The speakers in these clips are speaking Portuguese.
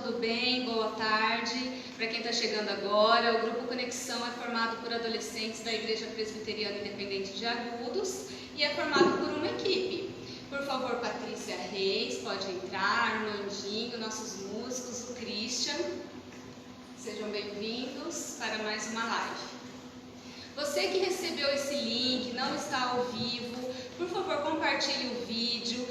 tudo bem? Boa tarde. Para quem está chegando agora, o Grupo Conexão é formado por adolescentes da Igreja Presbiteriana Independente de Agudos e é formado por uma equipe. Por favor, Patrícia Reis, pode entrar, Armandinho, nossos músicos, o Christian. Sejam bem-vindos para mais uma live. Você que recebeu esse link, não está ao vivo, por favor, compartilhe o vídeo,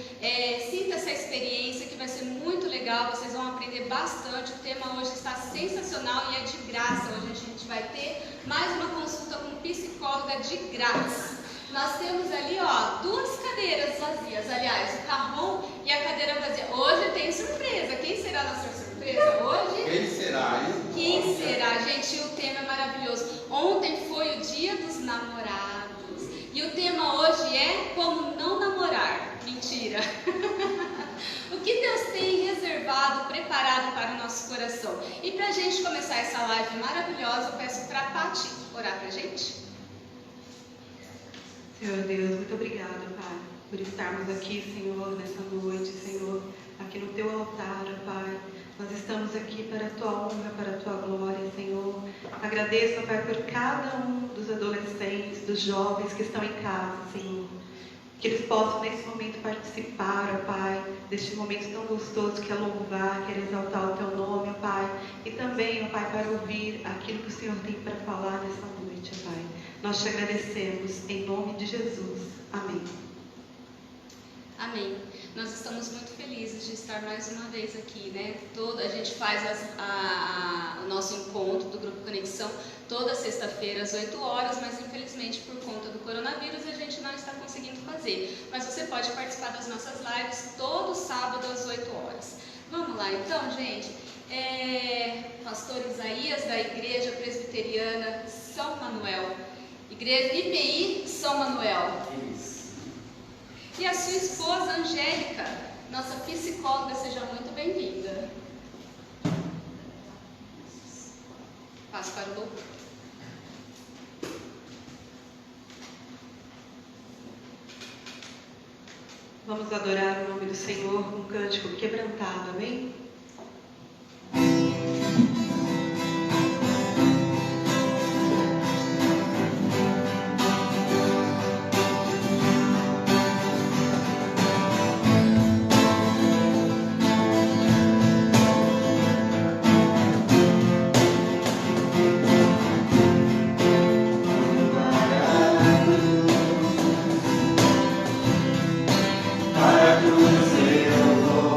sinta essa experiência que vai ser muito legal, vocês vão aprender bastante. O tema hoje está sensacional e é de graça. Hoje a gente vai ter mais uma consulta com psicóloga de grátis. Nós temos ali, ó, 2 cadeiras vazias, aliás, o carrom e a cadeira vazia. Hoje tem surpresa. Quem será a nossa surpresa hoje? Quem será, hein? Quem será? Gente, o tema é maravilhoso. Ontem foi o dia dos namorados. E o tema hoje é como não namorar. Mentira. O que Deus tem reservado, preparado para o nosso coração. E para a gente começar essa live maravilhosa, eu peço para a Paty orar para a gente. Senhor Deus, muito obrigada, Pai, por estarmos aqui, Senhor, nessa noite, Senhor, aqui no Teu altar, Pai. Nós estamos aqui para a Tua honra, para a Tua glória, Senhor. Agradeço, Pai, por cada um dos adolescentes, dos jovens que estão em casa, Senhor. Que eles possam, nesse momento, participar, Pai, deste momento tão gostoso que é louvar, que é exaltar o Teu nome, Pai. E também, Pai, para ouvir aquilo que o Senhor tem para falar nessa noite, Pai. Nós te agradecemos, em nome de Jesus. Amém. Amém. Nós estamos muito felizes de estar mais uma vez aqui, né? A gente faz o nosso encontro do Grupo Conexão toda sexta-feira às 8 horas, mas infelizmente por conta do coronavírus a gente não está conseguindo fazer. Mas você pode participar das nossas lives todo sábado às 8 horas. Vamos lá então, gente. Pastor Isaías da Igreja Presbiteriana São Manuel. Igreja IPI São Manuel. Isso. E a sua esposa, Angélica, nossa psicóloga, seja muito bem-vinda. Passo para o louvor. Vamos adorar o nome do Senhor com um cântico quebrantado, amém? Para cruz eu vou.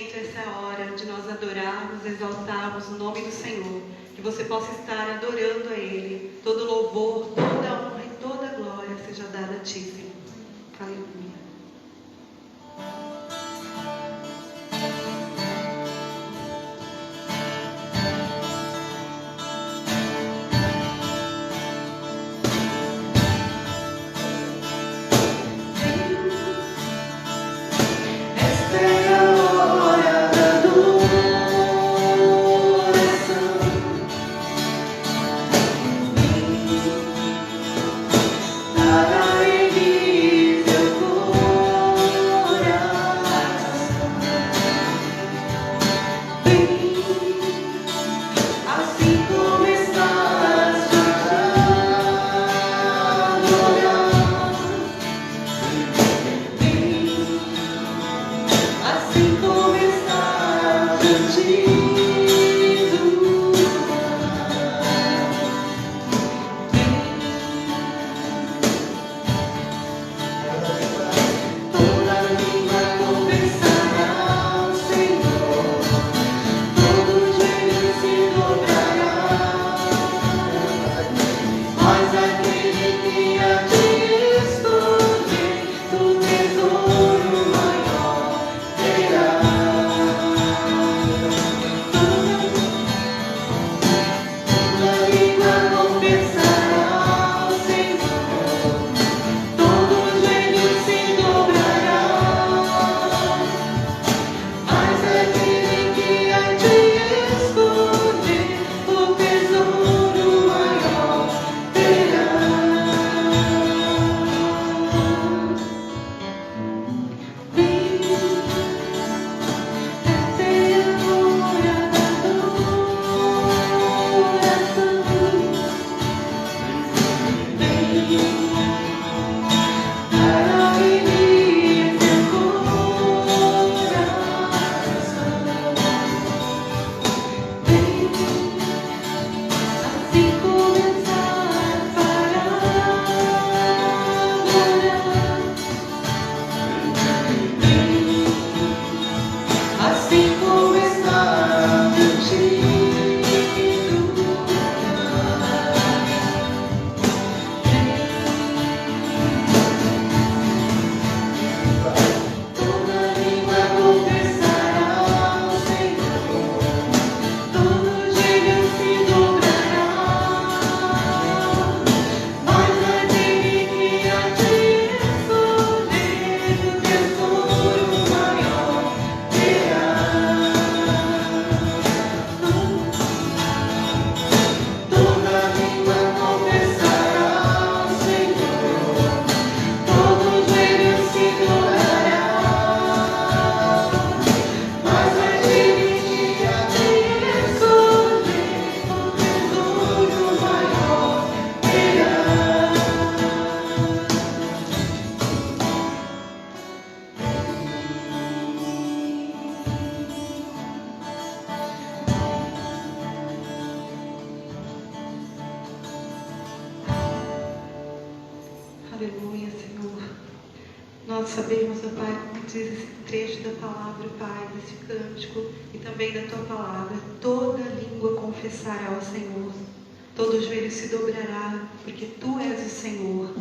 momento, essa é a hora de nós adorarmos, exaltarmos o nome do Senhor. Que você possa estar adorando a Ele. Todo louvor, toda honra e toda glória seja dada a Ti, Senhor. Aleluia. Aleluia, Senhor. Nós sabemos, ó Pai, como diz esse trecho da palavra, Pai, desse cântico e também da Tua palavra. Toda língua confessará ao Senhor, todo joelho se dobrará, porque Tu és o Senhor.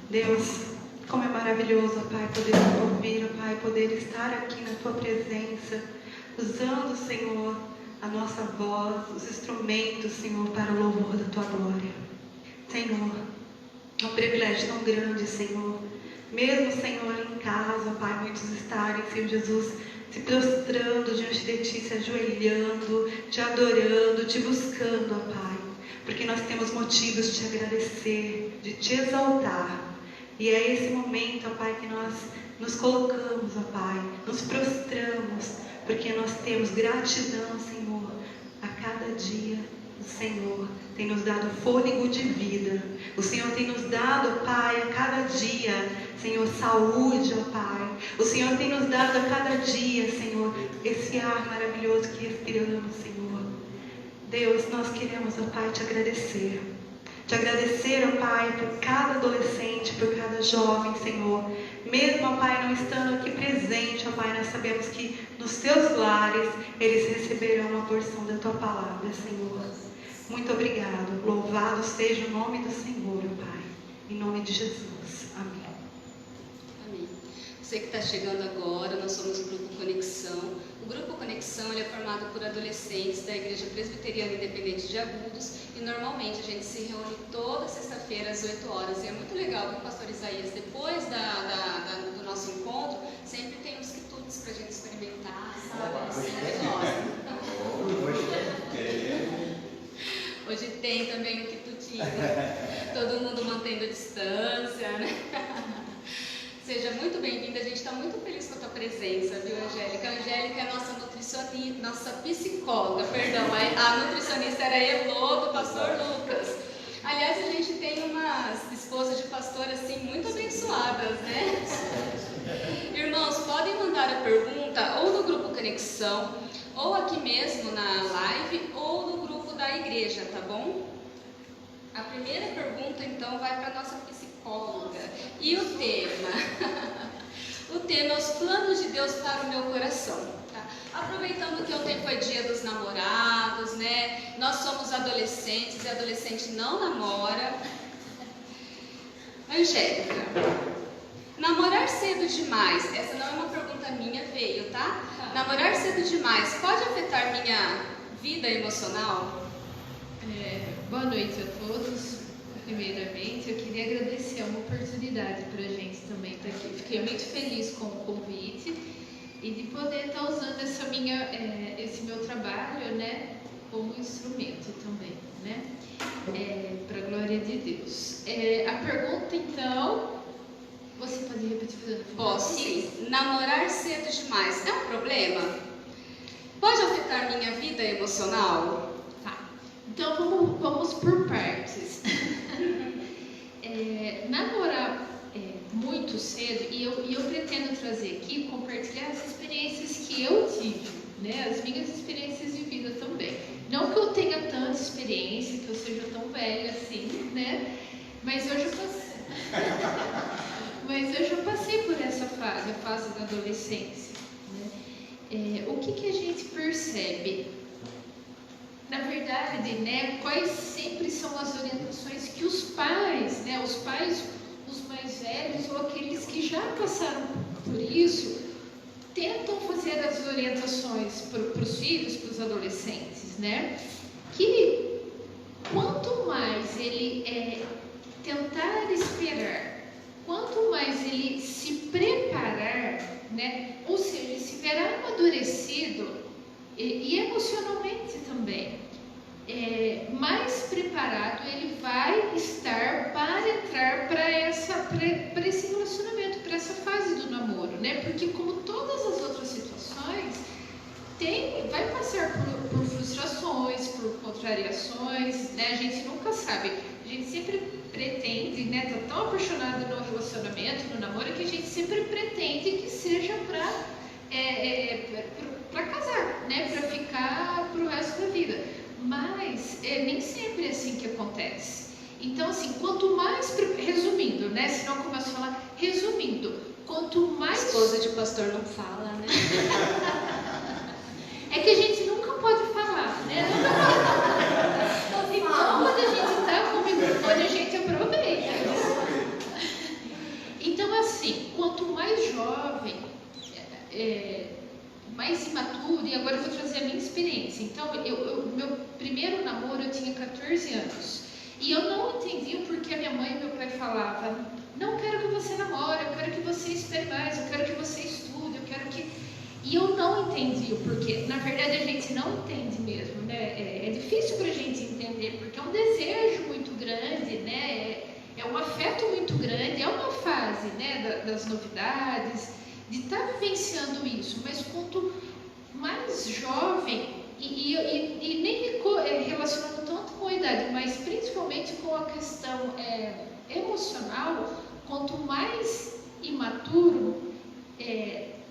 Deus, como é maravilhoso, ó Pai, poder ouvir, ó Pai, poder estar aqui na Tua presença, usando, Senhor, a nossa voz, os instrumentos, Senhor, para o louvor da Tua glória. Senhor, é um privilégio tão grande, Senhor. Mesmo, Senhor, em casa, Pai, muitos estarem, Senhor Jesus, se prostrando diante de Ti, se ajoelhando, Te adorando, Te buscando, ó Pai. Porque nós temos motivos de Te agradecer, de Te exaltar. E é esse momento, ó Pai, que nós nos colocamos, ó Pai, nos prostramos, porque nós temos gratidão, Senhor, a cada dia. O Senhor tem nos dado fôlego de vida. O Senhor tem nos dado, Pai, a cada dia, Senhor, saúde, ó Pai. O Senhor tem nos dado a cada dia, Senhor, esse ar maravilhoso que respiramos, Senhor. Deus, nós queremos, ó Pai, Te agradecer. Te agradecer, ó Pai, por cada adolescente, por cada jovem, Senhor, Mesmo, ó Pai, não estando aqui presente, ó Pai, nós sabemos que nos teus lares eles receberão uma porção da tua palavra, Senhor. Muito obrigado. Louvado seja o nome do Senhor, ó Pai. Em nome de Jesus. Amém. Amém. Você que está chegando agora, nós somos o Grupo Conexão. O Grupo Conexão ele é formado por adolescentes da Igreja Presbiteriana Independente de Agudos e normalmente a gente se reúne toda sexta-feira às 8 horas. E é muito legal que o pastor Isaías, depois do nosso encontro, sempre tem uns quitutes para a gente experimentar, sabe? Sempre gosta. Hoje tem também o quitutinho, todo mundo mantendo a distância, né? Seja muito bem-vinda, a gente está muito feliz com a tua presença, viu, Angélica? A Angélica é nossa nutricionista, nossa psicóloga, perdão, a nutricionista era a Elô, do pastor Lucas. Aliás, a gente tem umas esposas de pastor, assim, muito abençoadas, né? Irmãos, podem mandar a pergunta ou no Grupo Conexão, ou aqui mesmo na live, ou no grupo da igreja, tá bom? A primeira pergunta, então, vai para a nossa psicóloga. E o tema? O tema é os planos de Deus para o meu coração. Tá? Aproveitando que ontem foi dia dos namorados, né? Nós somos adolescentes e adolescente não namora. Angélica, namorar cedo demais, essa não é uma pergunta minha, veio, tá? Namorar cedo demais pode afetar minha vida emocional? Boa noite a todos. Primeiramente, eu queria agradecer uma oportunidade para a gente também estar aqui. Fiquei muito feliz com o convite e de poder estar usando esse meu trabalho, né, como instrumento também, né, para a glória de Deus. A pergunta, então, você pode repetir fazendo favor? Posso, sim. Namorar cedo demais é um problema? Pode afetar minha vida emocional? Então vamos por partes. Namorar muito cedo, e eu pretendo trazer aqui, compartilhar as experiências que eu tive, né? As minhas experiências de vida também. Não que eu tenha tanta experiência, que eu seja tão velha assim, né? Mas eu já passei por essa fase, a fase da adolescência, né? O que a gente percebe? Na verdade, né, quais sempre são as orientações que os pais, né, os mais velhos ou aqueles que já passaram por isso, tentam fazer as orientações para os filhos, para os adolescentes, né? Que quanto mais ele tentar esperar, quanto mais ele se preparar, né, ou seja, estiver amadurecido, e emocionalmente também, mais preparado ele vai estar para entrar para esse relacionamento, para essa fase do namoro, né? Porque como todas as outras situações, vai passar por frustrações, por contrariações, né? A gente nunca sabe, a gente sempre pretende, né? Tá tão apaixonado no relacionamento, no namoro, que a gente sempre pretende que seja para casar, né? Para ficar para o resto da vida. Mas nem sempre é assim que acontece. Então, assim, quanto mais... Resumindo, né? Senão eu começo a falar... Resumindo, quanto mais... Esposa de pastor não fala, né? É que a gente nunca pode falar, né? Então, quando a gente está com o microfone, a gente aproveita. Então, assim, quanto mais jovem... mais imaturo, e agora eu vou trazer a minha experiência. Então, meu primeiro namoro eu tinha 14 anos. E eu não entendi o porquê a minha mãe e meu pai falavam: não quero que você namore, eu quero que você espere mais, eu quero que você estude, eu quero que... E eu não entendi o porquê. Na verdade, a gente não entende mesmo, né? É difícil para a gente entender, porque é um desejo muito grande, né? É um afeto muito grande, é uma fase, né, das novidades, de estar vivenciando isso, mas quanto mais jovem, e nem relacionando tanto com a idade, mas principalmente com a questão emocional, quanto mais imaturo,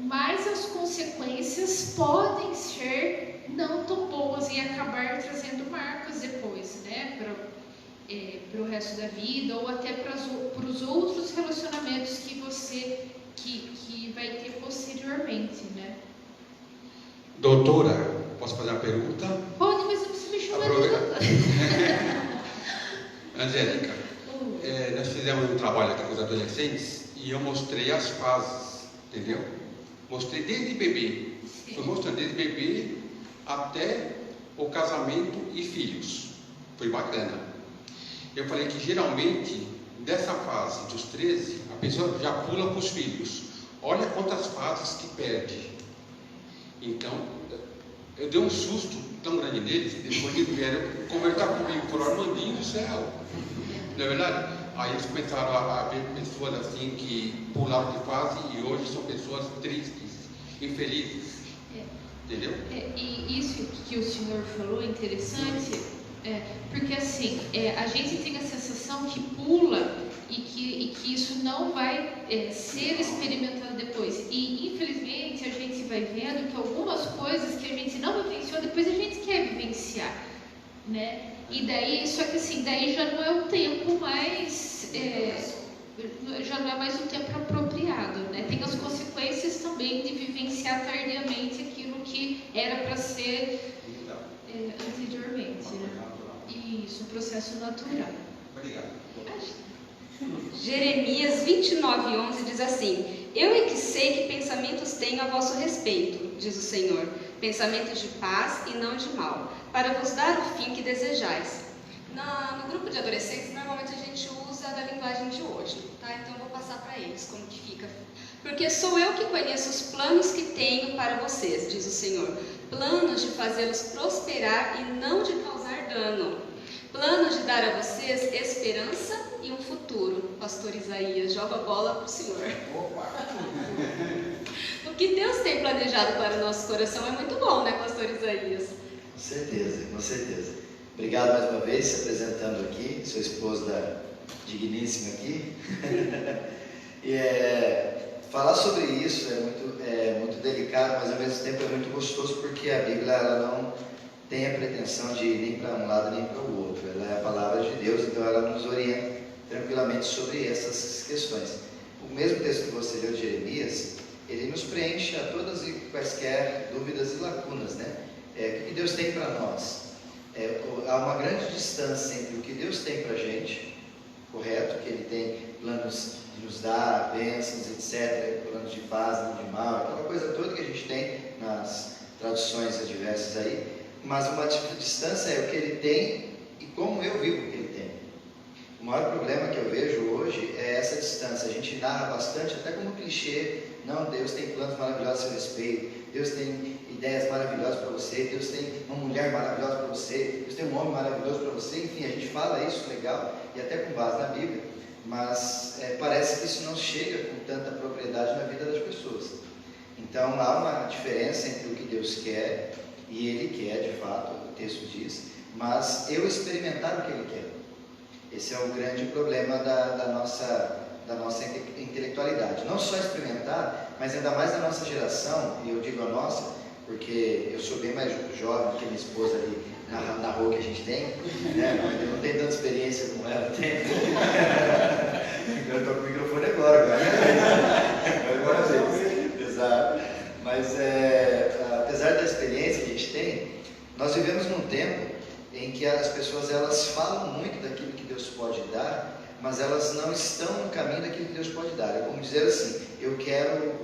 mais as consequências podem ser não tão boas e acabar trazendo marcas depois, né, para o resto da vida, ou até para os outros relacionamentos que você que vai ter posteriormente, né? Doutora, posso fazer uma pergunta? Pode, mas não precisa me chamar de Aproveita. doutora. Angélica, nós fizemos um trabalho aqui com os adolescentes e eu mostrei as fases, entendeu? Mostrei desde bebê, fui mostrando desde bebê até o casamento e filhos. Foi bacana. Eu falei que geralmente dessa fase dos 13 a pessoa já pula para os filhos. Olha quantas fases que perde. Então eu dei um susto tão grande neles que depois eles vieram conversar comigo por Armandinho do céu. Não é verdade? Aí eles começaram a ver pessoas assim que pularam de fase e hoje são pessoas tristes, infelizes. Entendeu? E isso que o senhor falou é interessante, porque assim, a gente tem a sensação que pula e que isso não vai ser experimentado depois. E infelizmente a gente vai vendo que algumas coisas que a gente não vivenciou, depois a gente quer vivenciar, né? E daí, só que assim, daí já não é o tempo mais, já não é mais o tempo apropriado, né? Tem as consequências também de vivenciar tardiamente aquilo que era para ser anteriormente, né? Isso, um processo natural. Obrigado. Jeremias 29:11 diz assim: Eu é que sei que pensamentos tenho a vosso respeito, diz o Senhor, pensamentos de paz e não de mal, para vos dar o fim que desejais. No grupo de adolescentes, normalmente a gente usa da linguagem de hoje, tá? Então eu vou passar para eles como que fica. Porque sou eu que conheço os planos que tenho para vocês, diz o Senhor, planos de fazê-los prosperar e não de causar dano, planos de dar a vocês esperança e um futuro. Pastor Isaías, joga a bola para o Senhor. O que Deus tem planejado para o nosso coração é muito bom, né, Pastor Isaías? Com certeza, com certeza. Obrigado mais uma vez, se apresentando aqui, sou esposo da digníssima aqui. Falar sobre isso é muito delicado, mas ao mesmo tempo é muito gostoso, porque a Bíblia ela não tem a pretensão de ir nem para um lado nem para o outro. Ela é a palavra de Deus, então ela nos orienta tranquilamente sobre essas questões. O mesmo texto que você leu de Jeremias, ele nos preenche a todas e quaisquer dúvidas e lacunas, né? O que Deus tem para nós? Há uma grande distância entre o que Deus tem para a gente, correto? Que Ele tem planos de nos dar bênçãos, etc., planos de paz, não de mal, aquela coisa toda que a gente tem nas traduções adversas aí, mas uma distância é o que Ele tem e como eu vivo o que Ele tem. O maior problema que eu vejo hoje é essa distância. A gente narra bastante, até como clichê, não, Deus tem planos maravilhosos a seu respeito, Deus tem ideias maravilhosas para você, Deus tem uma mulher maravilhosa para você, Deus tem um homem maravilhoso para você, enfim, a gente fala isso legal, e até com base na Bíblia, mas parece que isso não chega com tanta propriedade na vida das pessoas. Então há uma diferença entre o que Deus quer, e Ele quer de fato, o texto diz, mas eu experimentar o que Ele quer. Esse é o grande problema da nossa intelectualidade. Não só experimentar, mas ainda mais da nossa geração, e eu digo a nossa, porque eu sou bem mais jovem que a minha esposa ali na rua que a gente tem, né? Eu não tenho tanta experiência como ela tem. Eu estou com o microfone agora exato. Mas apesar da experiência que a gente tem, nós vivemos num tempo em que as pessoas elas falam muito daquilo que Deus pode dar, mas elas não estão no caminho daquilo que Deus pode dar. É como dizer assim, eu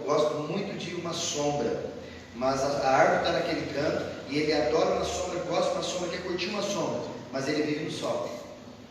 gosto muito de uma sombra, mas a árvore está naquele canto e ele adora uma sombra, gosta de uma sombra, quer curtir uma sombra, mas ele vive no sol.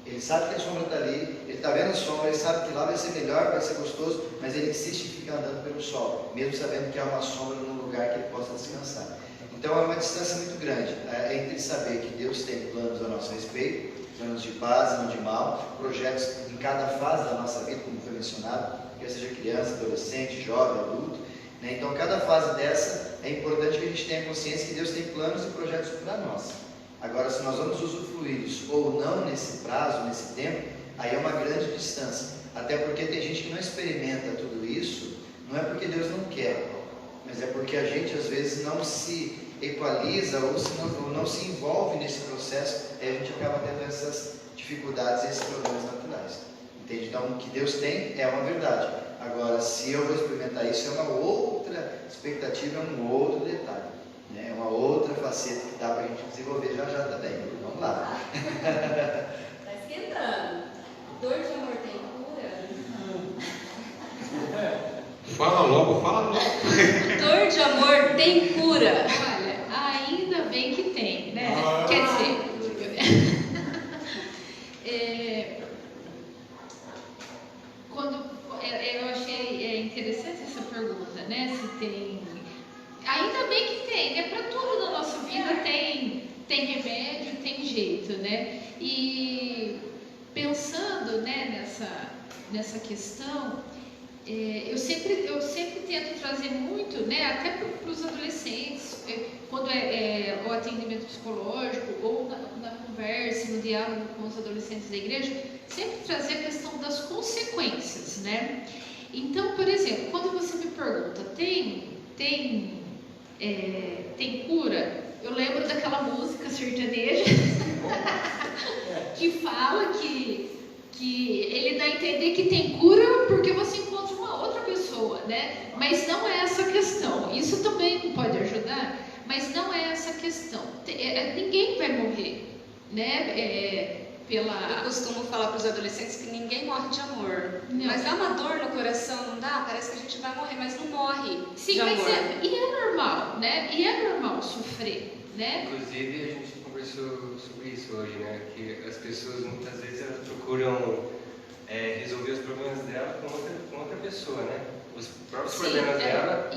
Ele sabe que a sombra está ali, ele está vendo a sombra, ele sabe que lá vai ser melhor, vai ser gostoso, mas ele insiste em ficar andando pelo sol, mesmo sabendo que há uma sombra num lugar que ele possa descansar. Então é uma distância muito grande entre saber que Deus tem planos a nosso respeito, planos de paz e não de mal, projetos em cada fase da nossa vida, como foi mencionado, quer seja criança, adolescente, jovem, adulto, né? Então cada fase dessa é importante que a gente tenha consciência que Deus tem planos e projetos para nós. Agora, se nós vamos usufruir isso ou não nesse prazo, nesse tempo, aí é uma grande distância, até porque tem gente que não experimenta tudo isso, não é porque Deus não quer, mas é porque a gente às vezes não se equaliza ou não se envolve nesse processo, e a gente acaba tendo essas dificuldades e esses problemas naturais. Entende? Então, o que Deus tem é uma verdade, Agora, se eu vou experimentar isso, é uma outra expectativa, é um outro detalhe, né? É uma outra faceta que dá para a gente desenvolver já já também. Vamos lá. Está esquentando. Dor de amor tem cura? Fala logo, fala logo. Dor de amor tem cura. Olha, ainda bem que tem, né? Quer dizer, eu achei interessante essa pergunta, né? Se tem. Ainda bem que tem, né? Para tudo na nossa vida tem remédio, tem jeito, né? E pensando, né, nessa questão, eu sempre tento trazer muito, né, até para os adolescentes, quando é o atendimento psicológico ou na conversa, no diálogo com os adolescentes da igreja, sempre trazer a questão das consequências, né? Então, por exemplo, quando você me pergunta, tem cura? Eu lembro daquela música sertaneja que fala que ele dá a entender que tem cura porque você encontra uma outra pessoa, né? Mas não é essa a questão. Isso também pode ajudar, mas não é essa a questão. Ninguém vai morrer, né? Eu costumo falar para os adolescentes que ninguém morre de amor. Não. Mas dá uma dor no coração, não dá? Parece que a gente vai morrer, mas não morre. Sim, de mas amor. é normal, né? E é normal sofrer, né? Inclusive, a gente conversou sobre isso hoje, né? Que as pessoas muitas vezes elas procuram resolver os problemas dela com outra pessoa, né? Os próprios problemas dela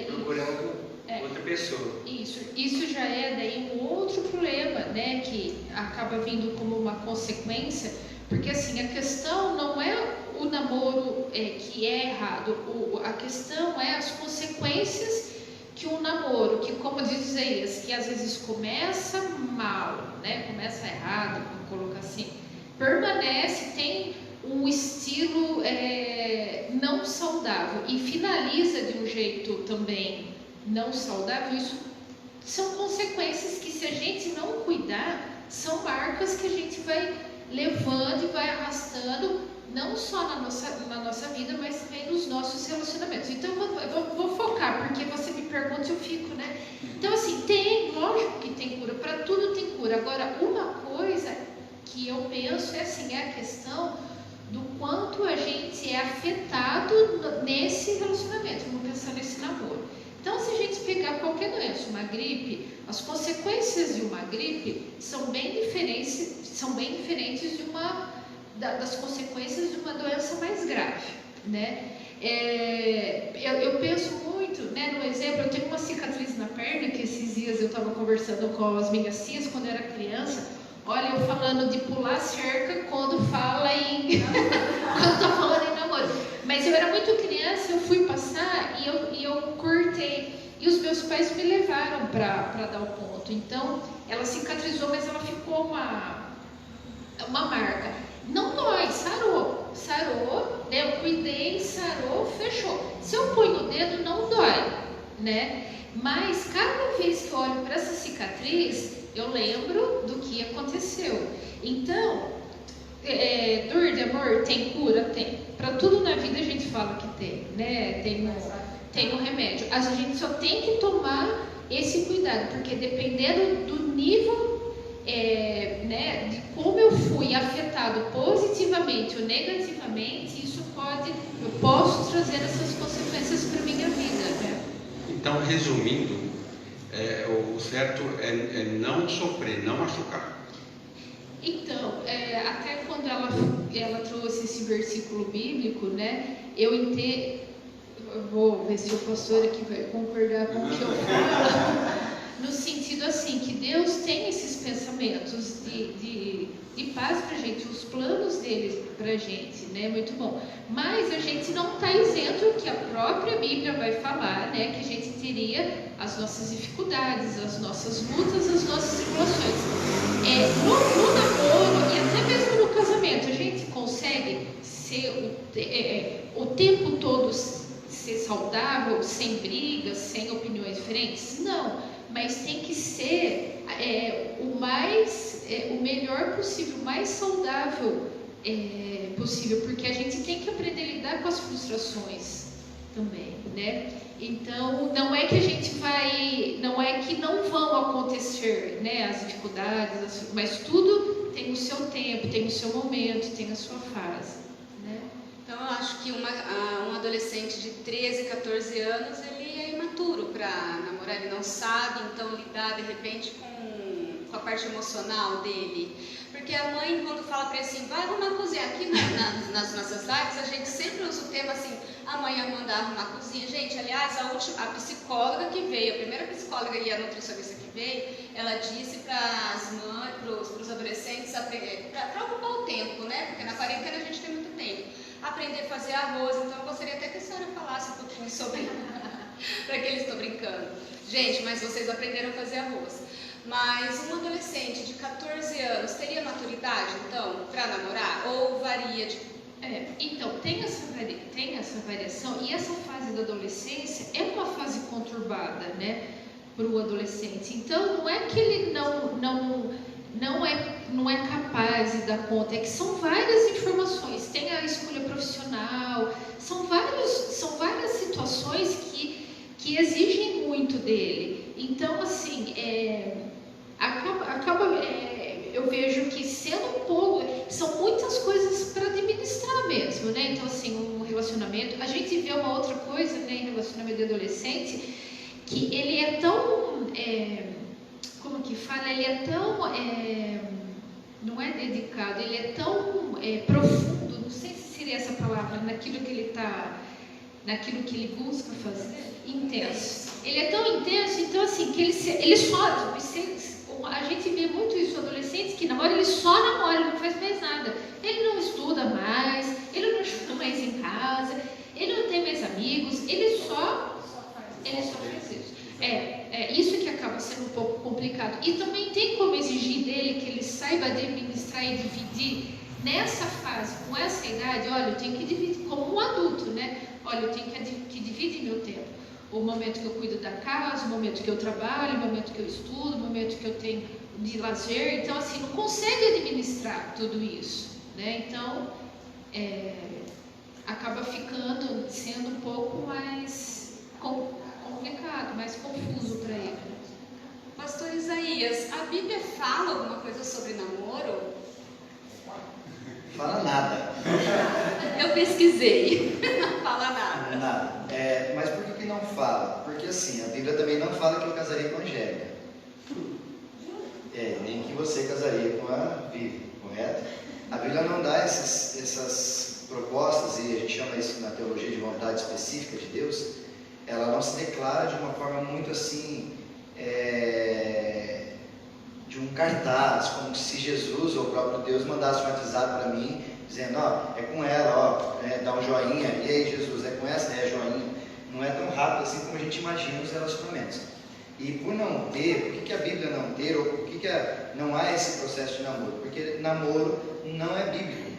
procurando outra pessoa. Isso já é daí um outro problema, né? Que acaba vindo como uma consequência, porque assim, a questão não é o namoro que é errado, a questão é as consequências que um namoro, que como diz Isaías, que às vezes começa mal, né? Começa errado, vamos colocar assim, permanece, tem um estilo não saudável e finaliza de um jeito também não saudável. Isso são consequências que, se a gente não cuidar, são marcas que a gente vai levando e vai arrastando, não só na nossa vida, mas também nos nossos relacionamentos. Então eu vou focar, porque você me pergunta e eu fico, né? Então assim, lógico que tem cura, para tudo tem cura. Agora, uma coisa que eu penso é a questão do quanto a gente é afetado nesse relacionamento. Vamos pensar nesse namoro. Então, se a gente pegar qualquer doença, uma gripe, as consequências de uma gripe são bem diferentes das consequências de uma doença mais grave, né? Eu penso muito, né, no exemplo, eu tenho uma cicatriz na perna, que esses dias eu estava conversando com as minhas tias quando eu era criança. Olha, eu falando de pular cerca quando fala quando tá falando em namoro. Mas eu era muito criança, eu fui passar e eu cortei. E os meus pais me levaram para dar o ponto. Então, ela cicatrizou, mas ela ficou uma marca. Não dói, sarou, né? Eu cuidei, sarou, fechou. Se eu ponho o dedo, não dói, né? Mas cada vez que eu olho para essa cicatriz, eu lembro do que aconteceu. Então, dor de amor tem cura? Tem. Para tudo na vida a gente fala que tem, né? Tem um remédio. A gente só tem que tomar esse cuidado, porque dependendo do nível, né, de como eu fui afetado positivamente ou negativamente, eu posso trazer essas consequências para minha vida, né? Então, resumindo, o certo é não sofrer, não machucar. Então, até quando ela trouxe esse versículo bíblico, né, eu vou ver se o pastor aqui vai concordar com o que eu falo, no sentido assim, que Deus tem esses pensamentos de paz pra gente, os planos dele pra gente, né, muito bom. Mas a gente não está isento, que a própria Bíblia vai falar, né, que a gente teria as nossas dificuldades, as nossas lutas, as nossas tribulações. No namoro e até mesmo no casamento, a gente consegue ser o tempo todo ser saudável, sem brigas, sem opiniões diferentes? Não, mas tem que ser o melhor possível, o mais saudável possível, porque a gente tem que aprender a lidar com as frustrações também, né? Então, não é que a gente vai, não é que não vão acontecer, né, as dificuldades, mas tudo tem o seu tempo, tem o seu momento, tem a sua fase, né? Então, eu acho que um adolescente de 13, 14 anos, ele é imaturo para namorar, ele não sabe, então, lidar, de repente, com a parte emocional dele. Porque a mãe, quando fala para ele assim, vai arrumar a cozinha, aqui nas nossas lives, a gente sempre usa o tema assim, a mãe ia mandar arrumar a cozinha. Gente, aliás, a psicóloga que veio, a primeira psicóloga e a nutricionista que veio, ela disse para as mães, para os adolescentes, para ocupar o tempo, né? Porque na quarentena a gente tem muito tempo. Aprender a fazer arroz, então eu gostaria até que a senhora falasse um pouquinho sobre para que eles estão brincando. Gente, mas vocês aprenderam a fazer arroz. Mas um adolescente de 14 anos teria maturidade, então, para namorar? Ou varia de... Então, tem essa variação, e essa fase da adolescência é uma fase conturbada, né, para o adolescente. Então, não é que ele não é capaz de dar conta, é que são várias informações, tem a escolha profissional, são várias situações que exigem muito dele. Então, assim, eu vejo que sendo um pouco, são muitas coisas para administrar mesmo, né? Então, assim, um relacionamento, a gente vê uma outra coisa, né, em relacionamento de adolescente, que ele é tão, como que fala, ele é tão, não é dedicado, ele é tão profundo, não sei se seria essa palavra, naquilo que ele busca fazer, intenso. Ele é tão intenso, então assim, que ele só, a gente vê muito isso, adolescentes que namoram, ele só namora, ele não faz mais nada. Ele não estuda mais, ele não estuda mais em casa, ele não tem mais amigos, ele só faz isso. Isso que acaba sendo um pouco complicado. E também tem como exigir dele que ele saiba administrar e dividir nessa fase, com essa idade. Olha, eu tenho que dividir, como um adulto, né? Olha, eu tenho que dividir meu tempo. O momento que eu cuido da casa, o momento que eu trabalho, o momento que eu estudo, o momento que eu tenho de lazer. Então, assim, não consegue administrar tudo isso, né? Então, acaba sendo um pouco mais complicado, mais confuso para ele. Pastor Isaías, a Bíblia fala alguma coisa sobre namoro? Fala nada. Eu pesquisei, não fala nada. Nada. Mas por que não fala? Porque assim, a Bíblia também não fala que eu casaria com a Angélica. Nem que você casaria com a Vivi, correto? A Bíblia não dá essas propostas, e a gente chama isso na teologia de vontade específica de Deus. Ela não se declara de uma forma muito assim, de um cartaz, como se Jesus ou o próprio Deus mandasse um WhatsApp para mim, dizendo, é com ela, dá um joinha, e aí Jesus, é com essa, joinha. Não é tão rápido assim como a gente imagina os relacionamentos. E por não ter, por que a Bíblia não ter, ou por que não há esse processo de namoro? Porque namoro não é bíblico.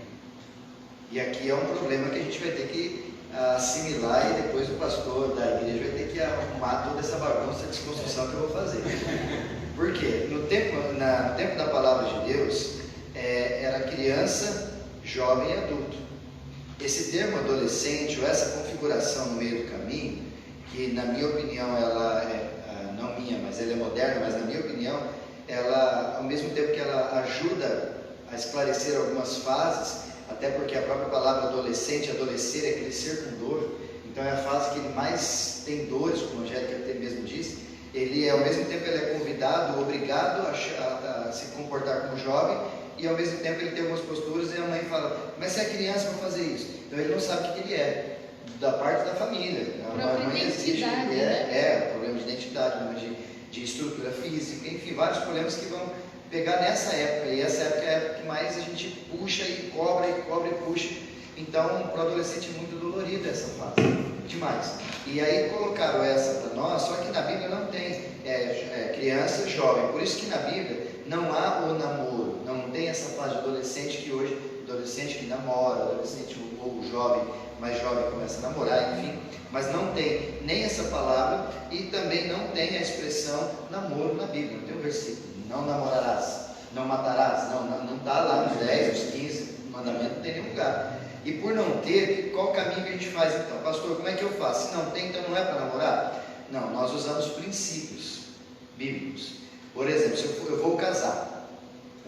E aqui é um problema que a gente vai ter que assimilar, e depois o pastor da igreja vai ter que arrumar toda essa bagunça de desconstrução que eu vou fazer. Por quê? No tempo da palavra de Deus, era criança, jovem e adulto. Esse termo adolescente, ou essa configuração no meio do caminho, que na minha opinião ela não minha, mas ela é moderna, mas na minha opinião, ela, ao mesmo tempo que ela ajuda a esclarecer algumas fases, até porque a própria palavra adolescente, adolescer é crescer com dor, então é a fase que ele mais tem dores, como a Angélica até mesmo disse. Ele, ao mesmo tempo, ele é convidado, obrigado a se comportar como jovem, e ao mesmo tempo ele tem algumas posturas, e a mãe fala, mas você é criança para fazer isso. Então ele não sabe o que ele é, da parte da família. A mãe exige, problema de identidade, problema de estrutura física, enfim, vários problemas que vão pegar nessa época, e essa época é a época que mais a gente puxa e cobra e puxa. Então, para o adolescente é muito dolorida essa fase, demais. E aí colocaram essa para nós, só que na Bíblia não tem criança, jovem. Por isso que na Bíblia não há o namoro, não tem essa fase de adolescente que hoje, adolescente que namora, adolescente ou jovem, mais jovem começa a namorar, enfim. Mas não tem nem essa palavra, e também não tem a expressão namoro na Bíblia, não tem um versículo. Não namorarás, não matarás, não está lá nos 10, nos 15 mandamentos, não tem nenhum lugar. E por não ter, qual caminho que a gente faz então? Pastor, como é que eu faço? Se não tem, então não é para namorar? Não, nós usamos princípios bíblicos. Por exemplo, se eu vou casar,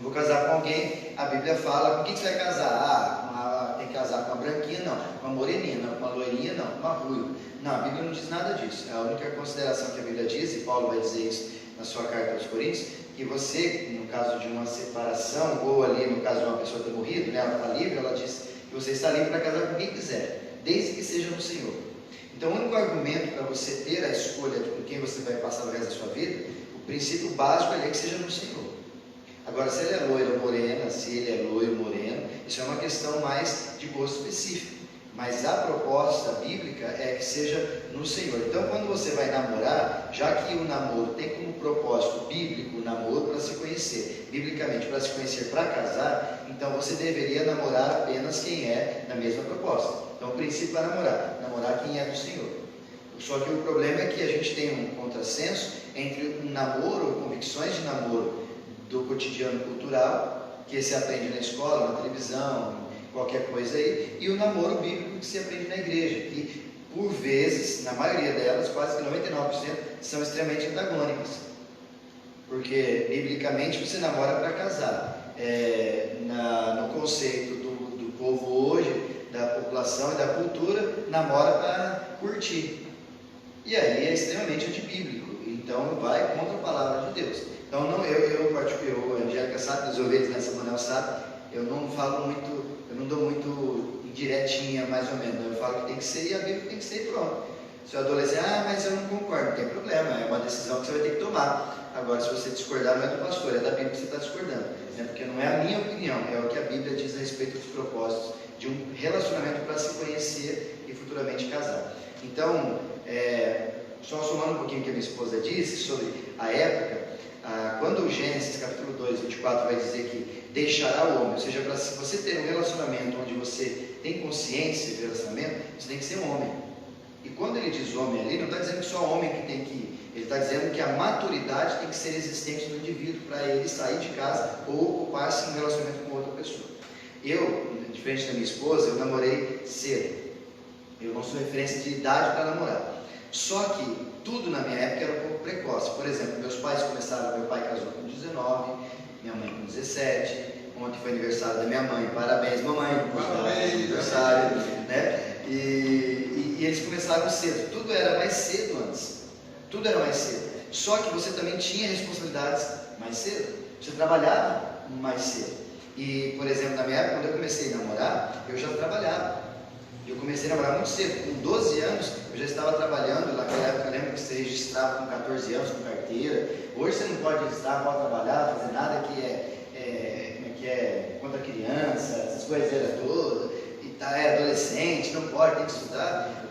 com alguém, a Bíblia fala, com quem você vai casar? Tem que casar com uma branquinha? Não. Com uma moreninha? Não. Com uma loirinha? Não. Com uma ruiva? Não, a Bíblia não diz nada disso. A única consideração que a Bíblia diz, e Paulo vai dizer isso na sua carta aos Coríntios, que você, no caso de uma separação, ou ali no caso de uma pessoa ter morrido, né, ela está livre, ela diz que você está livre para casar com quem quiser, desde que seja no Senhor. Então, o único argumento para você ter a escolha de com quem você vai passar o resto da sua vida, o princípio básico é que seja no Senhor. Agora, se ele é loiro ou morena, se ele é loiro ou moreno, isso é uma questão mais de gosto específico. Mas a proposta bíblica é que seja no Senhor. Então, quando você vai namorar, já que o namoro tem como propósito bíblico o namoro para se conhecer, biblicamente para se conhecer para casar, então você deveria namorar apenas quem é na mesma proposta. Então, o princípio é namorar quem é do Senhor. Só que o problema é que a gente tem um contrassenso entre um namoro, convicções de namoro do cotidiano cultural, que se aprende na escola, na televisão, qualquer coisa aí, e o namoro bíblico que se aprende na igreja, que por vezes, na maioria delas, quase que 99%, são extremamente antagônicas, porque biblicamente você namora para casar. No conceito do povo hoje, da população e da cultura, namora para curtir, e aí é extremamente antibíblico, então vai contra a palavra de Deus. Então eu Angélica sabe, os ovelhas nessa Samuel sabe, eu não falo muito, eu não dou muito indiretinha, mais ou menos. Eu falo que tem que ser e a Bíblia tem que ser e pronto. Se o adolescente, mas eu não concordo, não tem problema, é uma decisão que você vai ter que tomar. Agora, se você discordar, não é do pastor, é da Bíblia que você está discordando. Né? Porque não é a minha opinião, é o que a Bíblia diz a respeito dos propósitos de um relacionamento para se conhecer e futuramente casar. Então, só somando um pouquinho o que a minha esposa disse sobre a época, quando o Gênesis capítulo 2, 24 vai dizer que deixará o homem, ou seja, para se você ter um relacionamento onde você tem consciência de relacionamento, você tem que ser um homem. E quando ele diz homem ali, não está dizendo que só homem que tem que ir, ele está dizendo que a maturidade tem que ser existente no indivíduo para ele sair de casa ou ocupar-se em um relacionamento com outra pessoa. Eu, diferente da minha esposa, eu namorei cedo. Eu não sou referência de idade para namorar. Só que tudo na minha época era um pouco precoce. Por exemplo, meus pais começaram, meu pai casou com 19, minha mãe com 17, ontem foi aniversário da minha mãe, parabéns mamãe, parabéns, aniversário, né? E eles começaram cedo, tudo era mais cedo antes, tudo era mais cedo. Só que você também tinha responsabilidades mais cedo, você trabalhava mais cedo. E, por exemplo, na minha época, quando eu comecei a namorar, eu já trabalhava. Eu comecei a namorar muito cedo, com 12 anos eu já estava trabalhando. Naquela época eu lembro que você registrava com 14 anos com carteira. Hoje você não pode registrar, não pode trabalhar, fazer nada que é contra criança, essas coisas todas, e adolescente, não pode, tem que estudar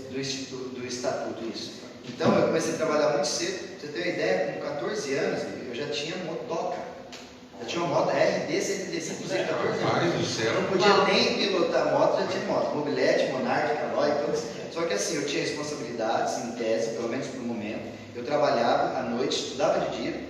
do estatuto isso. Então eu comecei a trabalhar muito cedo. Pra você ter uma ideia, com 14 anos eu já tinha motoca. Eu tinha uma moto RD 135 com 14 anos. Eu não podia nem pilotar moto, já tinha moto. Mobilete, Monarch, Calói, todas. Só que assim, eu tinha responsabilidades em tese, pelo menos por um momento. Eu trabalhava à noite, estudava de dia.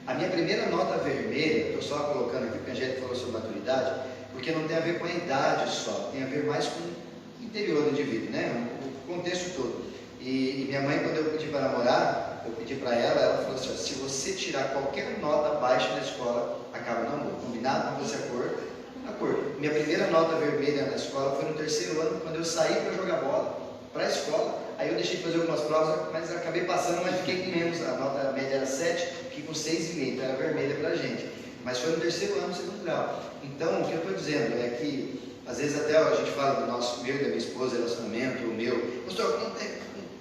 A minha primeira nota vermelha, estou só colocando aqui porque a Angélica falou sobre maturidade, porque não tem a ver com a idade só, tem a ver mais com o interior do indivíduo, né? O contexto todo. E minha mãe, quando eu pedi para namorar, eu pedi para ela falou assim: se você tirar qualquer nota baixa na escola, acaba o namoro. Combinado com você acordo. Minha primeira nota vermelha na escola foi no 3º ano, quando eu saí para jogar bola, para a escola. Aí eu deixei de fazer algumas provas, mas acabei passando, mas fiquei com menos. A nota média era 7, fiquei com 6,5, então era vermelha para a gente. Mas foi no 3º ano, 2º grau. Então, o que eu estou dizendo é que, às vezes até a gente fala do nosso, meu e da minha esposa, relacionamento, o meu. Pastor,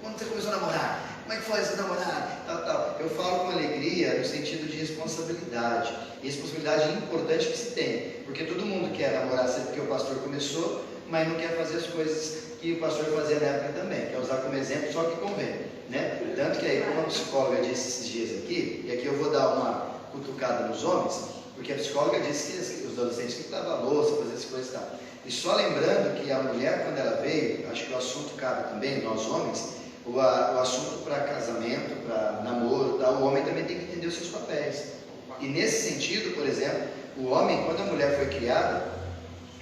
quando você começou a namorar? Como é que foi esse namorar? Tal. Eu falo com alegria no sentido de responsabilidade. E responsabilidade importante que se tem. Porque todo mundo quer namorar sempre porque o pastor começou, mas não quer fazer as coisas que o pastor fazia na época também. Quer usar como exemplo só que convém. Né? Tanto que aí, como a psicóloga disse esses dias aqui, e aqui eu vou dar uma cutucada nos homens, porque a psicóloga disse que os adolescentes que lavam a louça, fazer essas coisas e tal. E só lembrando que a mulher, quando ela veio, acho que o assunto cabe também, nós homens, o assunto para casamento, para namoro, tal, o homem também tem que entender os seus papéis. E nesse sentido, por exemplo, o homem, quando a mulher foi criada,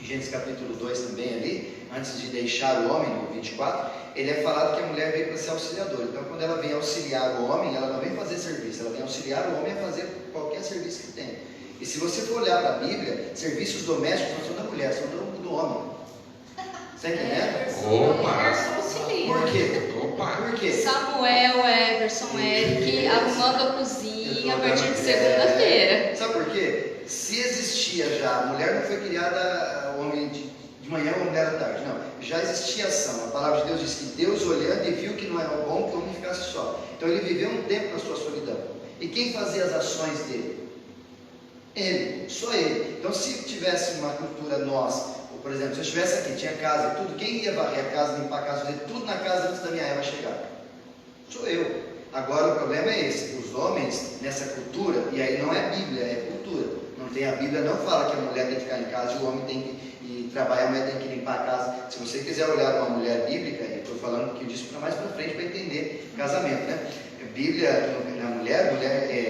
em Gênesis capítulo 2 também ali, antes de deixar o homem, no 24, ele é falado que a mulher veio para ser auxiliadora. Então, quando ela vem auxiliar o homem, ela não vem fazer serviço, ela vem auxiliar o homem a fazer qualquer serviço que tem. E se você for olhar para a Bíblia, serviços domésticos não são da mulher, são do homem. Você está entendendo? Por quê? Por quê? Samuel, Everson, Eric, arrumando a cozinha a partir de segunda-feira. Sabe por quê? Se existia já, a mulher não foi criada homem de manhã ou mulher à tarde, não. Já existia ação. A palavra de Deus diz que Deus olhando e viu que não era bom que o homem ficasse só. Então ele viveu um tempo na sua solidão. E quem fazia as ações dele? Ele, só ele. Então se tivesse uma cultura nossa, por exemplo, se eu estivesse aqui, tinha casa e tudo, quem ia varrer a casa, limpar a casa, fazer tudo na casa antes da minha Eva chegar? Sou eu. Agora o problema é esse, os homens nessa cultura, e aí não é Bíblia, é cultura. Não tem a Bíblia, não fala que a mulher tem que ficar em casa e o homem tem que trabalhar, a mulher tem que limpar a casa. Se você quiser olhar uma mulher bíblica, e estou falando que disso para mais para frente para entender casamento, né? Bíblia, na mulher,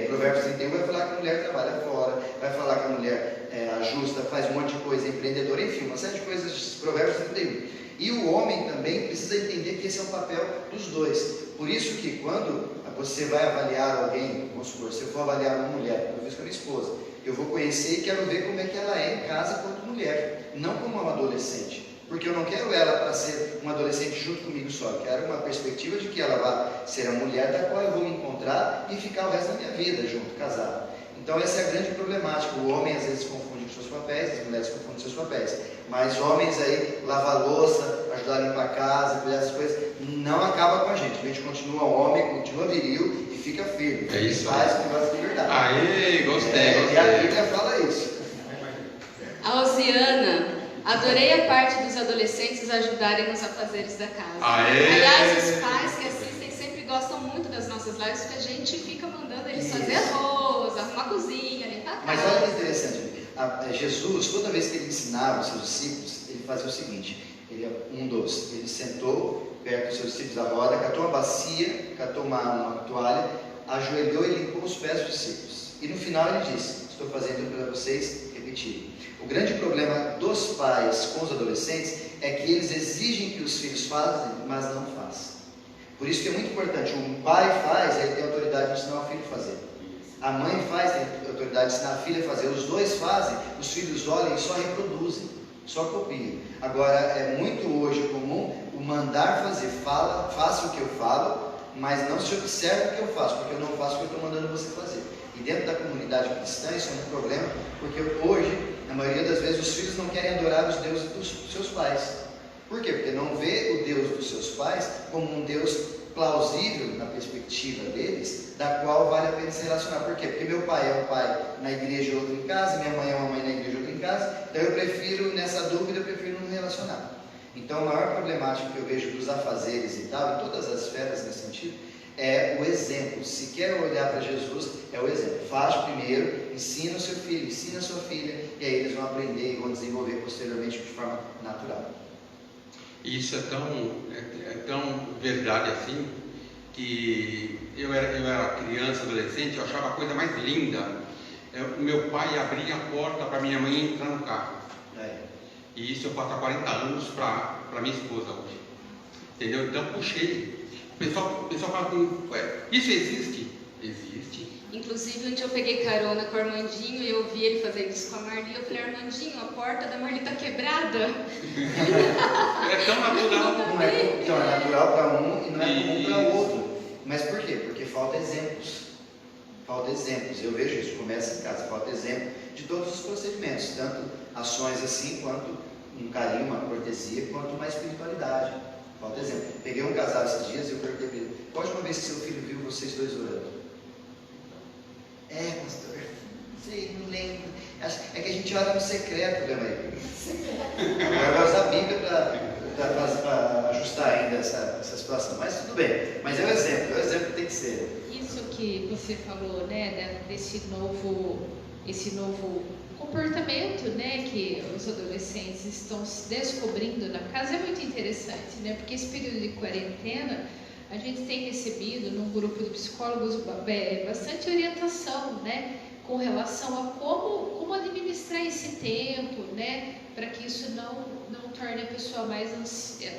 Provérbios 31 vai falar que a mulher trabalha fora, vai falar que a mulher ajusta, faz um monte de coisa, empreendedora, enfim, uma série de coisas, Provérbios 31. E o homem também precisa entender que esse é o papel dos dois. Por isso que quando você vai avaliar alguém, vamos supor, se eu for avaliar uma mulher, eu fiz com a minha esposa, eu vou conhecer e quero ver como é que ela é em casa quanto mulher, não como uma adolescente. Porque eu não quero ela para ser uma adolescente junto comigo só, eu quero uma perspectiva de que ela vai ser a mulher da qual eu vou me encontrar e ficar o resto da minha vida junto, casado. Então essa é a grande problemática. O homem às vezes confunde os seus papéis, as mulheres confundem os seus papéis. Mas homens aí, lavar louça, ajudar a limpar a casa, cuidar das coisas, não acaba com a gente continua homem, continua viril e fica firme. É isso. Faz o negócio de verdade. Aê, gostei. E a Bíblia fala isso. A Osiana, adorei a parte dos adolescentes ajudarem nos afazeres da casa. Aê! Aliás, os pais que assistem sempre gostam muito das nossas lives, porque a gente fica mandando eles fazer arroz, arrumar a cozinha, limpar a casa. Mas olha que interessante, Jesus, toda vez que ele ensinava os seus discípulos, ele fazia o seguinte, ele sentou perto dos seus discípulos à roda, catou uma bacia, catou uma toalha, ajoelhou e limpou os pés dos discípulos. E no final ele disse, estou fazendo para vocês repetirem. O grande problema dos pais com os adolescentes é que eles exigem que os filhos façam, mas não fazem. Por isso que é muito importante, um pai faz, ele tem autoridade de ensinar o filho a fazer. A mãe faz, tem autoridade de ensinar a filha a fazer. Os dois fazem, os filhos olham e só reproduzem, só copiam. Agora, é muito hoje comum o mandar fazer, faça o que eu falo, mas não se observa o que eu faço, porque eu não faço o que eu estou mandando você fazer. E dentro da comunidade cristã isso é um problema, porque hoje, na maioria das vezes, os filhos não querem adorar os deuses dos seus pais. Por quê? Porque não vê o Deus dos seus pais como um Deus plausível na perspectiva deles, da qual vale a pena se relacionar. Por quê? Porque meu pai é um pai na igreja e outro em casa, minha mãe é uma mãe na igreja e outra em casa, então eu prefiro, nessa dúvida, eu prefiro não me relacionar. Então, a maior problemática que eu vejo dos afazeres e tal, em todas as esferas nesse sentido, é o exemplo. Se quer olhar para Jesus, é o exemplo. Faz primeiro, ensina o seu filho, ensina a sua filha, e aí eles vão aprender e vão desenvolver posteriormente de forma natural. Isso é tão verdade assim, que eu era criança, adolescente, eu achava a coisa mais linda. Meu pai abria a porta para minha mãe entrar no carro. E isso eu faço há 40 anos para minha esposa hoje. Entendeu? Então puxei. O pessoal fala assim, isso existe? Existe. Inclusive, um dia eu peguei carona com o Armandinho e eu vi ele fazendo isso com a Marli. Eu falei, Armandinho, a porta da Marli está quebrada. É tão natural. Então é natural para um e não é comum para o outro. Mas por quê? Porque falta exemplos. Falta exemplos. Eu vejo isso, começa em casa, falta exemplo de todos os procedimentos, tanto ações assim, quanto um carinho, uma cortesia, quanto uma espiritualidade. Falta exemplo. Peguei um casal esses dias e eu perguntei para ele, qual a última vez que seu filho viu vocês dois orando? Pastor, não sei, não lembro. É que a gente ora no secreto, né, Maria? Agora eu vou usar a Bíblia para ajustar ainda essa situação. Mas tudo bem. Mas é o exemplo que tem que ser. Isso que você falou, né, desse novo comportamento, né, que os adolescentes estão se descobrindo na casa é muito interessante, né, porque esse período de quarentena a gente tem recebido num grupo de psicólogos bastante orientação, né, com relação a como administrar esse tempo, né, para que isso não torne a pessoa mais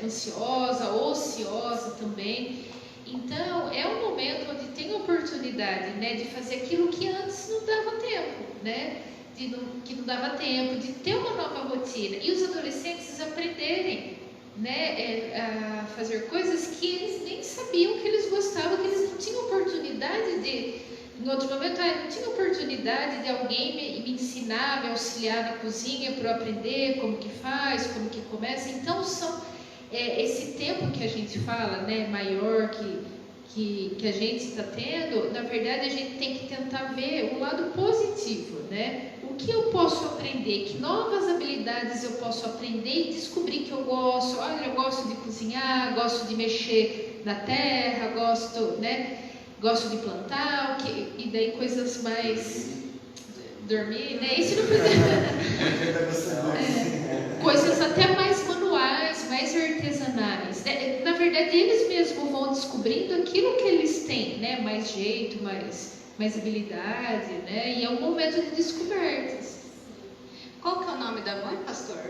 ansiosa, ociosa também. Então, é um momento onde tem oportunidade, né, de fazer aquilo que antes não dava tempo, né, que não dava tempo, de ter uma nova rotina. E os adolescentes aprenderem, né, a fazer coisas que eles nem sabiam que eles gostavam, que eles não tinham oportunidade de... Em outro momento, eu não tinha oportunidade de alguém me ensinar, me auxiliar na cozinha para eu aprender como que faz, como que começa. Então, esse tempo que a gente fala, né, maior que a gente está tendo, na verdade, a gente tem que tentar ver o lado positivo, né? O que eu posso aprender? Que novas habilidades eu posso aprender e descobrir que eu gosto? Olha, eu gosto de cozinhar, gosto de mexer na terra, gosto, né? Gosto de plantar, e daí coisas mais... Dormir, né? Isso não precisa... coisas até mais manuais, mais artesanais. Né? Na verdade, eles mesmos vão descobrindo aquilo que eles têm, né? Mais jeito, mais habilidade, né? E é um momento de descobertas. Qual que é o nome da mãe, pastor?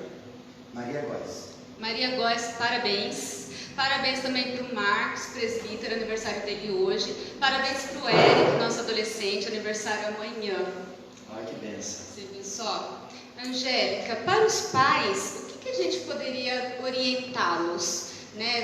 Maria Góes. Maria Góes, parabéns. Parabéns também para o Marcos, presbítero, aniversário dele hoje. Parabéns para o Eric, nosso adolescente, aniversário amanhã. Olha que bênção. Você viu só? Angélica, para os pais, o que a gente poderia orientá-los, né,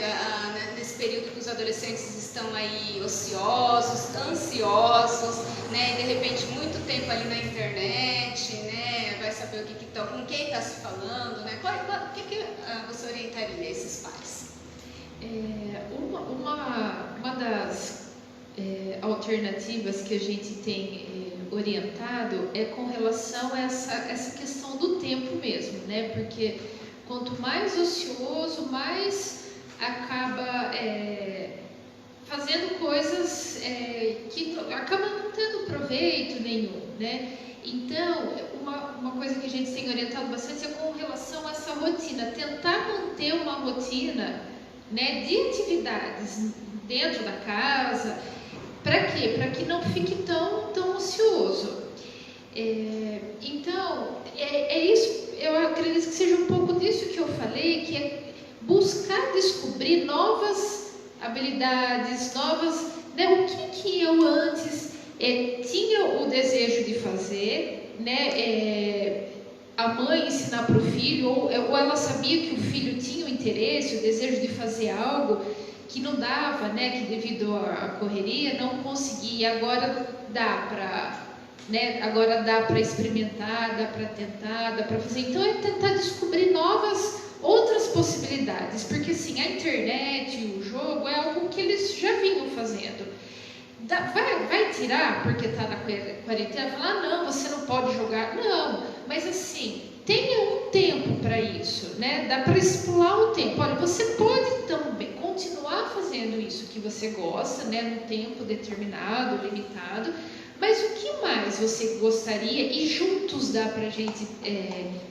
nesse período que os adolescentes estão aí ociosos, ansiosos, né, e de repente muito tempo ali na internet, né, vai saber com quem está se falando, né? O que você orientaria esses pais? Uma das alternativas que a gente tem orientado é com relação a essa questão do tempo mesmo, né? Porque quanto mais ocioso, mais acaba fazendo coisas que acabam não tendo proveito nenhum, né? Então, uma coisa que a gente tem orientado bastante é com relação a essa rotina, tentar manter uma rotina, né, de atividades dentro da casa. Para quê? Para que não fique tão ocioso. Então, isso, eu acredito que seja um pouco disso que eu falei, que é buscar descobrir novas habilidades, né? O que eu antes tinha o desejo de fazer, né? A mãe ensinar para o filho, ou ela sabia que o filho tinha o interesse, o desejo de fazer algo que não dava, né, que devido à correria não conseguia, agora dá para, né, agora dá para experimentar, dá para tentar, dá para fazer. Então é tentar descobrir outras possibilidades, porque assim, a internet e o jogo é algo que eles já vinham fazendo. Vai tirar porque está na quarentena? Falar, não, você não pode jogar. Não, mas assim, tenha um tempo para isso, né? Dá para estipular o tempo. Olha, você pode também continuar fazendo isso que você gosta, né? Num tempo determinado, limitado. Mas o que mais você gostaria? E juntos dá para a gente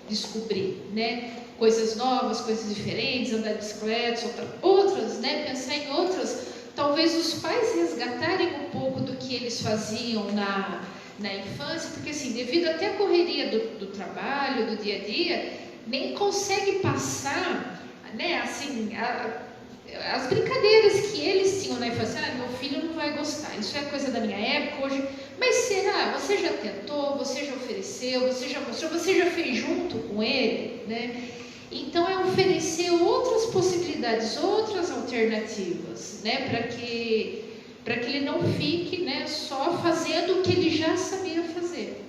descobrir, né? Coisas novas, coisas diferentes, andar de bicicleta, outras, né? Pensar em outras. Talvez os pais resgatarem um pouco do que eles faziam na infância, porque assim, devido até à correria do trabalho, do dia a dia, nem consegue passar, né, assim, as brincadeiras que eles tinham na infância. Meu filho não vai gostar, isso é coisa da minha época hoje. Mas será? Você já tentou? Você já ofereceu? Você já mostrou? Você já fez junto com ele, né? Então, é oferecer outras possibilidades, outras alternativas, né? Para que ele não fique, né, só fazendo o que ele já sabia fazer.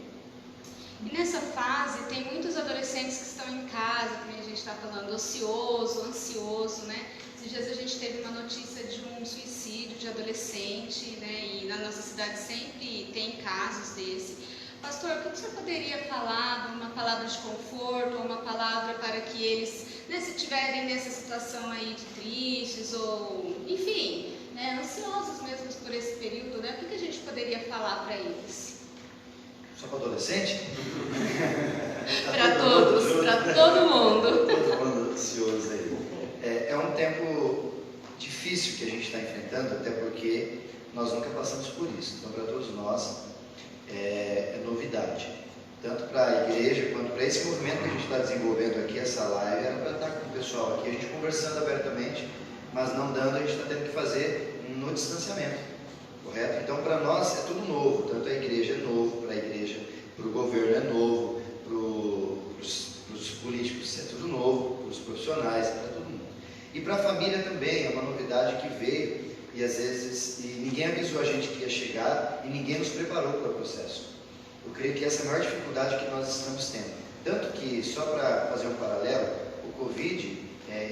E nessa fase, tem muitos adolescentes que estão em casa, como a gente está falando, ocioso, ansioso, né? Esses dias a gente teve uma notícia de um suicídio de adolescente, né? E na nossa cidade sempre tem casos desse. Pastor, o que o senhor poderia falar, uma palavra de conforto, ou uma palavra para que eles, né, se estiverem nessa situação aí de tristes, ou, enfim, né, ansiosos mesmo por esse período, né? O que a gente poderia falar para eles? Só para adolescente? Para todos, para todo mundo. Todo mundo ansioso aí. É um tempo difícil que a gente está enfrentando, até porque nós nunca passamos por isso. Então, para todos nós, é novidade. Tanto para a igreja, quanto para esse movimento que a gente está desenvolvendo aqui, essa live, era para estar com o pessoal aqui, a gente conversando abertamente, mas não dando, a gente está tendo que fazer no distanciamento, correto? Então, para nós é tudo novo, tanto a igreja é novo, para a igreja, para o governo é novo, para os políticos é tudo novo, para os profissionais é para todo mundo. E para a família também, é uma novidade que veio, e às vezes ninguém avisou a gente que ia chegar, e ninguém nos preparou para o processo. Eu creio que essa é a maior dificuldade que nós estamos tendo. Tanto que, só para fazer um paralelo, o Covid,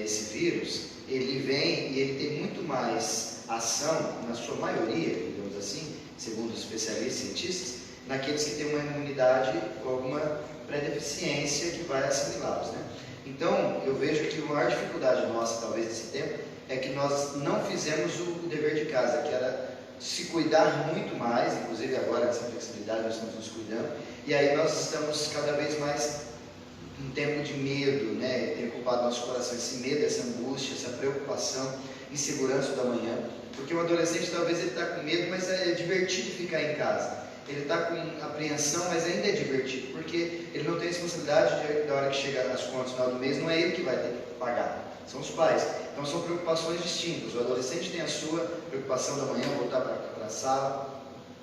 esse vírus, ele vem e ele tem muito mais ação, na sua maioria, digamos assim, segundo os especialistas e cientistas, naqueles que têm uma imunidade ou alguma pré-deficiência que vai assimilá-los, né? Então, eu vejo que a maior dificuldade nossa, talvez, nesse tempo, é que nós não fizemos o dever de casa, que era se cuidar muito mais, inclusive agora nessa flexibilidade nós estamos nos cuidando, e aí nós estamos cada vez mais num tempo de medo, né? Tem ocupado nosso coração esse medo, essa angústia, essa preocupação, insegurança da manhã, porque o adolescente talvez ele está com medo, mas é divertido ficar em casa, ele está com apreensão, mas ainda é divertido, porque ele não tem responsabilidade da hora que chegar nas contas no final do mês, não é ele que vai ter que pagar, são os pais. Então são preocupações distintas. O adolescente tem a sua preocupação da manhã, voltar para a sala,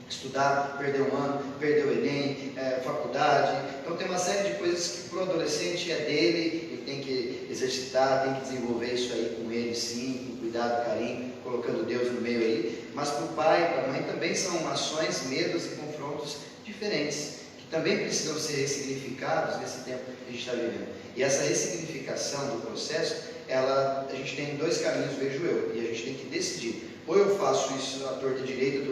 estudar, perder um ano, perder o Enem, faculdade. Então tem uma série de coisas que para o adolescente é dele, ele tem que exercitar, tem que desenvolver isso aí com ele sim, com cuidado, carinho, colocando Deus no meio aí. Mas para o pai, para a mãe também são ações, medos e confrontos diferentes, que também precisam ser ressignificados nesse tempo que a gente está vivendo. E essa ressignificação do processo, a gente tem dois caminhos, vejo eu, e a gente tem que decidir. Ou eu faço isso à torta direita,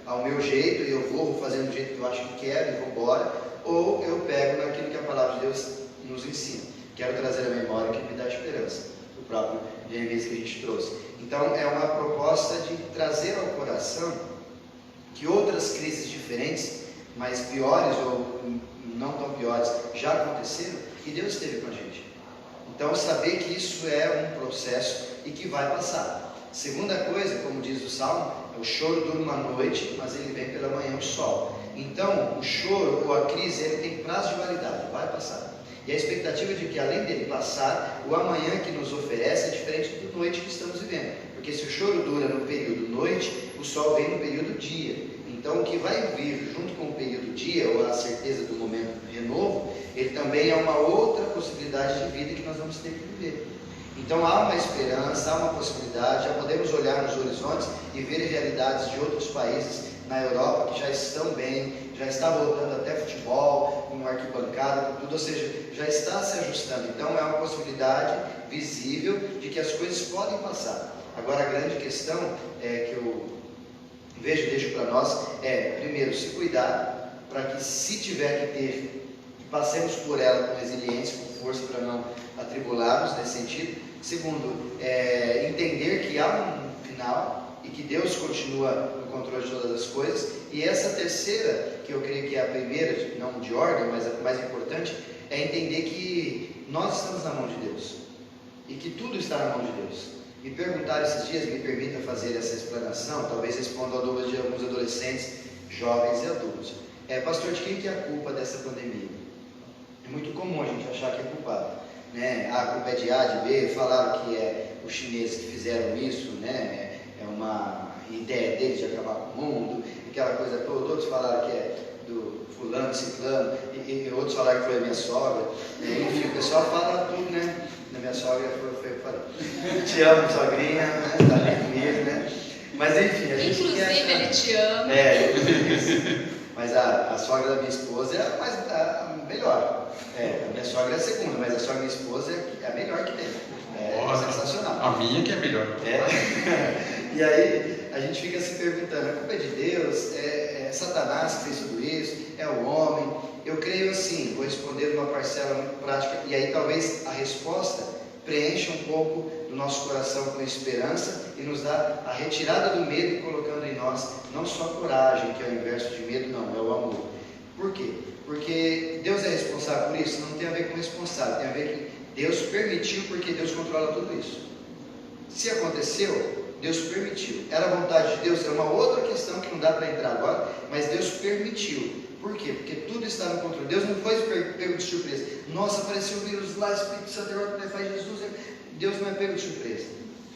ao meu jeito, e eu vou fazendo do jeito que eu acho que quero e vou embora, ou eu pego naquilo que a palavra de Deus nos ensina. Quero trazer a memória que me dá esperança, o próprio Jeremias que a gente trouxe. Então é uma proposta de trazer ao coração que outras crises diferentes, mas piores ou não tão piores, já aconteceram, e Deus esteve com a gente. Então, saber que isso é um processo e que vai passar. Segunda coisa, como diz o Salmo, o choro dura uma noite, mas ele vem pela manhã o sol. Então, o choro ou a crise, ele tem prazo de validade, vai passar. E a expectativa de que, além dele passar, o amanhã que nos oferece é diferente do noite que estamos vivendo. Porque se o choro dura no período noite, o sol vem no período dia. Então, o que vai vir junto com o período dia, ou a certeza do momento do renovo, ele também é uma outra possibilidade de vida que nós vamos ter que viver. Então, há uma esperança, há uma possibilidade, já podemos olhar nos horizontes e ver realidades de outros países na Europa que já estão bem, já está voltando até futebol, com arquibancada, com tudo, ou seja, já está se ajustando. Então, é uma possibilidade visível de que as coisas podem passar. Agora, a grande questão que eu vejo e deixo para nós primeiro, se cuidar, para que se tiver que ter, que passemos por ela com resiliência, com força para não atribularmos nesse sentido. Segundo, entender que há um final e que Deus continua no controle de todas as coisas. E essa terceira, que eu creio que é a primeira, não de ordem, mas a mais importante, é entender que nós estamos na mão de Deus e que tudo está na mão de Deus. Me perguntaram esses dias, me permita fazer essa explanação, talvez responda a dúvidas de alguns adolescentes, jovens e adultos. Pastor, de quem que é a culpa dessa pandemia? É muito comum a gente achar que é culpado, né? A culpa é de A, de B, falaram que é os chineses que fizeram isso, né? É uma ideia deles de acabar com o mundo, aquela coisa toda. Outros falaram que é do fulano, ciclano, e outros falaram que foi a minha sogra, enfim, o pessoal fala tudo, né? A minha sogra foi que falou. Te amo, sogrinha, né? Está bem comigo, né? Mas enfim, a gente inclusive ele te ama. Isso. Mas a sogra da minha esposa é a melhor. A minha sogra é a segunda, mas a sogra da minha esposa é a melhor que tem. Sensacional. A minha que é melhor. E aí a gente fica se perguntando, a culpa é de Deus? É Satanás que fez tudo isso? É o homem? Eu creio assim, vou responder uma parcela muito prática, e aí talvez a resposta preencha um pouco do nosso coração com esperança e nos dá a retirada do medo, colocando em nós não só coragem, que é o inverso de medo, não, é o amor. Por quê? Porque Deus é responsável por isso? Não tem a ver com responsável, tem a ver que Deus permitiu, porque Deus controla tudo isso. Se aconteceu, Deus permitiu. Era a vontade de Deus? É uma outra questão que não dá para entrar agora, mas Deus permitiu. Por quê? Porque tudo está no controle. Deus não foi pego de surpresa. Nossa, apareceu o vírus lá, Espírito Santo, agora como é que faz Jesus? Deus não é pego de surpresa.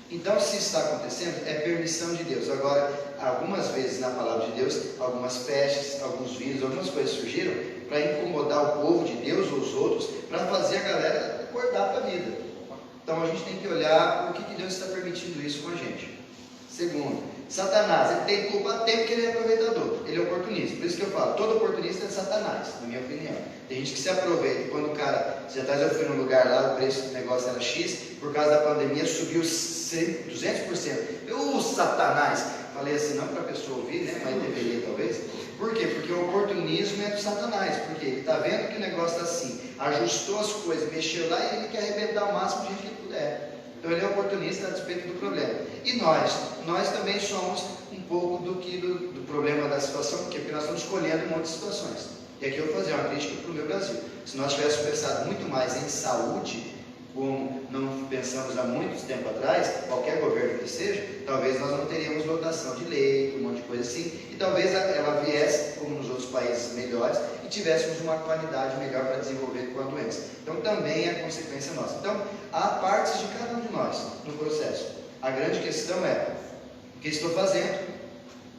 Então, se está acontecendo, é permissão de Deus. Agora, algumas vezes na palavra de Deus, algumas pestes, alguns vírus, algumas coisas surgiram para incomodar o povo de Deus ou os outros, para fazer a galera acordar para a vida. Então, a gente tem que olhar por que Deus está permitindo isso com a gente. Segundo, Satanás, ele tem culpa até porque ele é aproveitador, ele é oportunista. Por isso que eu falo, todo oportunista é Satanás, na minha opinião. Tem gente que se aproveita. Quando o cara, se atrás eu fui num lugar lá, o preço do negócio era X, por causa da pandemia subiu 200%. Satanás! Falei assim, não para a pessoa ouvir, né? Mas deveria talvez. Por quê? Porque o oportunismo é do Satanás. Porque ele está vendo que o negócio está assim, ajustou as coisas, mexeu lá e ele quer arrebentar o máximo de gente que ele puder. Então ele é oportunista a despeito do problema. E nós também somos um pouco do problema da situação, porque nós estamos escolhendo um monte de situações. E aqui eu vou fazer uma crítica para o meu Brasil. Se nós tivéssemos pensado muito mais em saúde, como não pensamos há muito tempo atrás, qualquer governo que seja, talvez nós não teríamos lotação de leito, um monte de coisa assim, e talvez ela viesse, como nos outros países melhores, e tivéssemos uma qualidade melhor para desenvolver com a doença. Então também é consequência nossa. Então há partes de cada um de nós no processo. A grande questão é, o que estou fazendo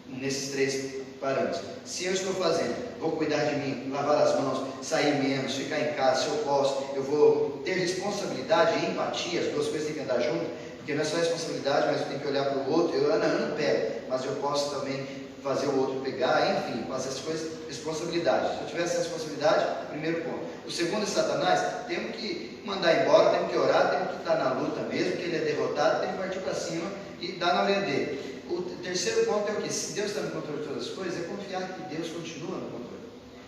nesses 3 parâmetros? Se eu estou fazendo, vou cuidar de mim, lavar as mãos, sair menos, ficar em casa, se eu posso, eu vou ter responsabilidade e empatia, as duas coisas têm que andar junto, porque não é só responsabilidade, mas eu tenho que olhar para o outro, eu não pego, mas eu posso também fazer o outro pegar, enfim, fazer essas coisas, responsabilidade. Se eu tivesse essa responsabilidade, primeiro ponto. O segundo é Satanás, temos que mandar embora, temos que orar, temos que estar na luta mesmo, que ele é derrotado, temos que partir para cima e dar na orelha dele. O terceiro ponto é o que? Se Deus está no controle de todas as coisas, é confiar que Deus continua no controle,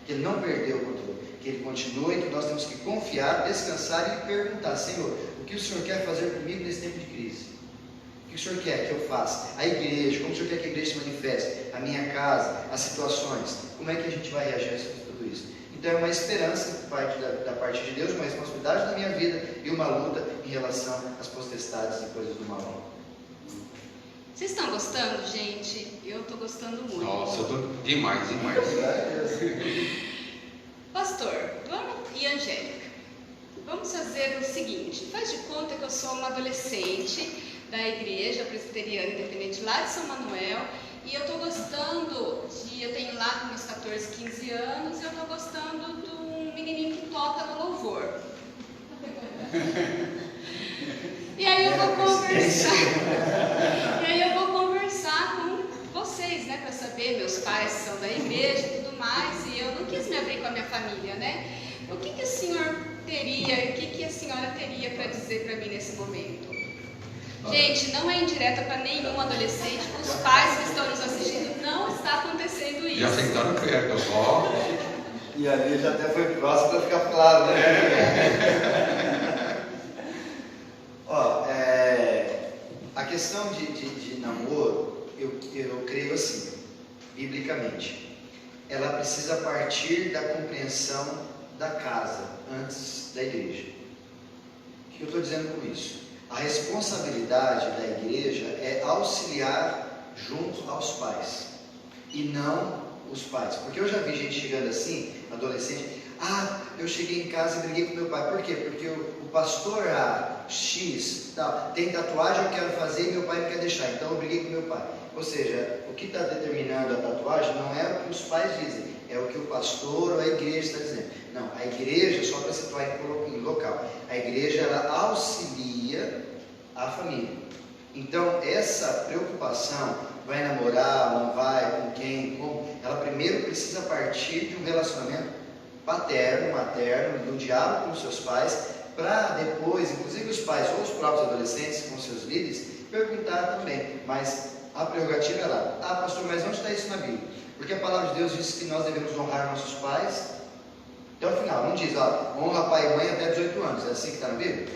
que Ele não perdeu o controle, que Ele continua e que nós temos que confiar, descansar e perguntar, Senhor, o que o Senhor quer fazer comigo nesse tempo de crise? O que o Senhor quer que eu faça? A igreja, como o Senhor quer que a igreja se manifeste? A minha casa, as situações, como é que a gente vai reagir a tudo isso? Então é uma esperança da parte de Deus, uma responsabilidade da minha vida e uma luta em relação às potestades e coisas do mal. Vocês estão gostando, gente? Eu estou gostando muito. Nossa, eu estou demais. Pastor, e Angélica, vamos fazer o seguinte. Faz de conta que eu sou uma adolescente da igreja presbiteriana independente lá de São Manuel. E eu estou gostando eu tenho lá com meus 14, 15 anos, eu estou gostando de um menininho que toca no louvor. E aí eu vou conversar com vocês, né, para saber, meus pais são da igreja e tudo mais, e eu não quis me abrir com a minha família, né? O que o senhor teria, o que a senhora teria para dizer para mim nesse momento? Gente, não é indireta para nenhum adolescente, para os pais que estão nos assistindo, não está acontecendo isso. Já sentaram perto, ó. E ali já até foi próximo para ficar claro, né? Ó, a questão de namoro, eu creio assim, biblicamente, ela precisa partir da compreensão da casa, antes da igreja. O que eu estou dizendo com isso? A responsabilidade da igreja é auxiliar junto aos pais, e não os pais. Porque eu já vi gente chegando assim, adolescente, eu cheguei em casa e briguei com meu pai. Por quê? Porque o pastor X tem tatuagem, eu quero fazer e meu pai não quer deixar, então eu briguei com meu pai. Ou seja, o que está determinando a tatuagem não é o que os pais dizem, é o que o pastor ou a igreja está dizendo. Não, a igreja, só para situar em local, a igreja ela auxilia a família. Então essa preocupação, vai namorar, não vai, com quem, como, ela primeiro precisa partir de um relacionamento paterno, materno, do diálogo com os seus pais, para depois, inclusive os pais ou os próprios adolescentes com seus líderes, perguntar também. Mas a prerrogativa é lá. Pastor, mas onde está isso na Bíblia? Porque a palavra de Deus diz que nós devemos honrar nossos pais até o final. Não diz, honra pai e mãe até 18 anos. É assim que está na Bíblia?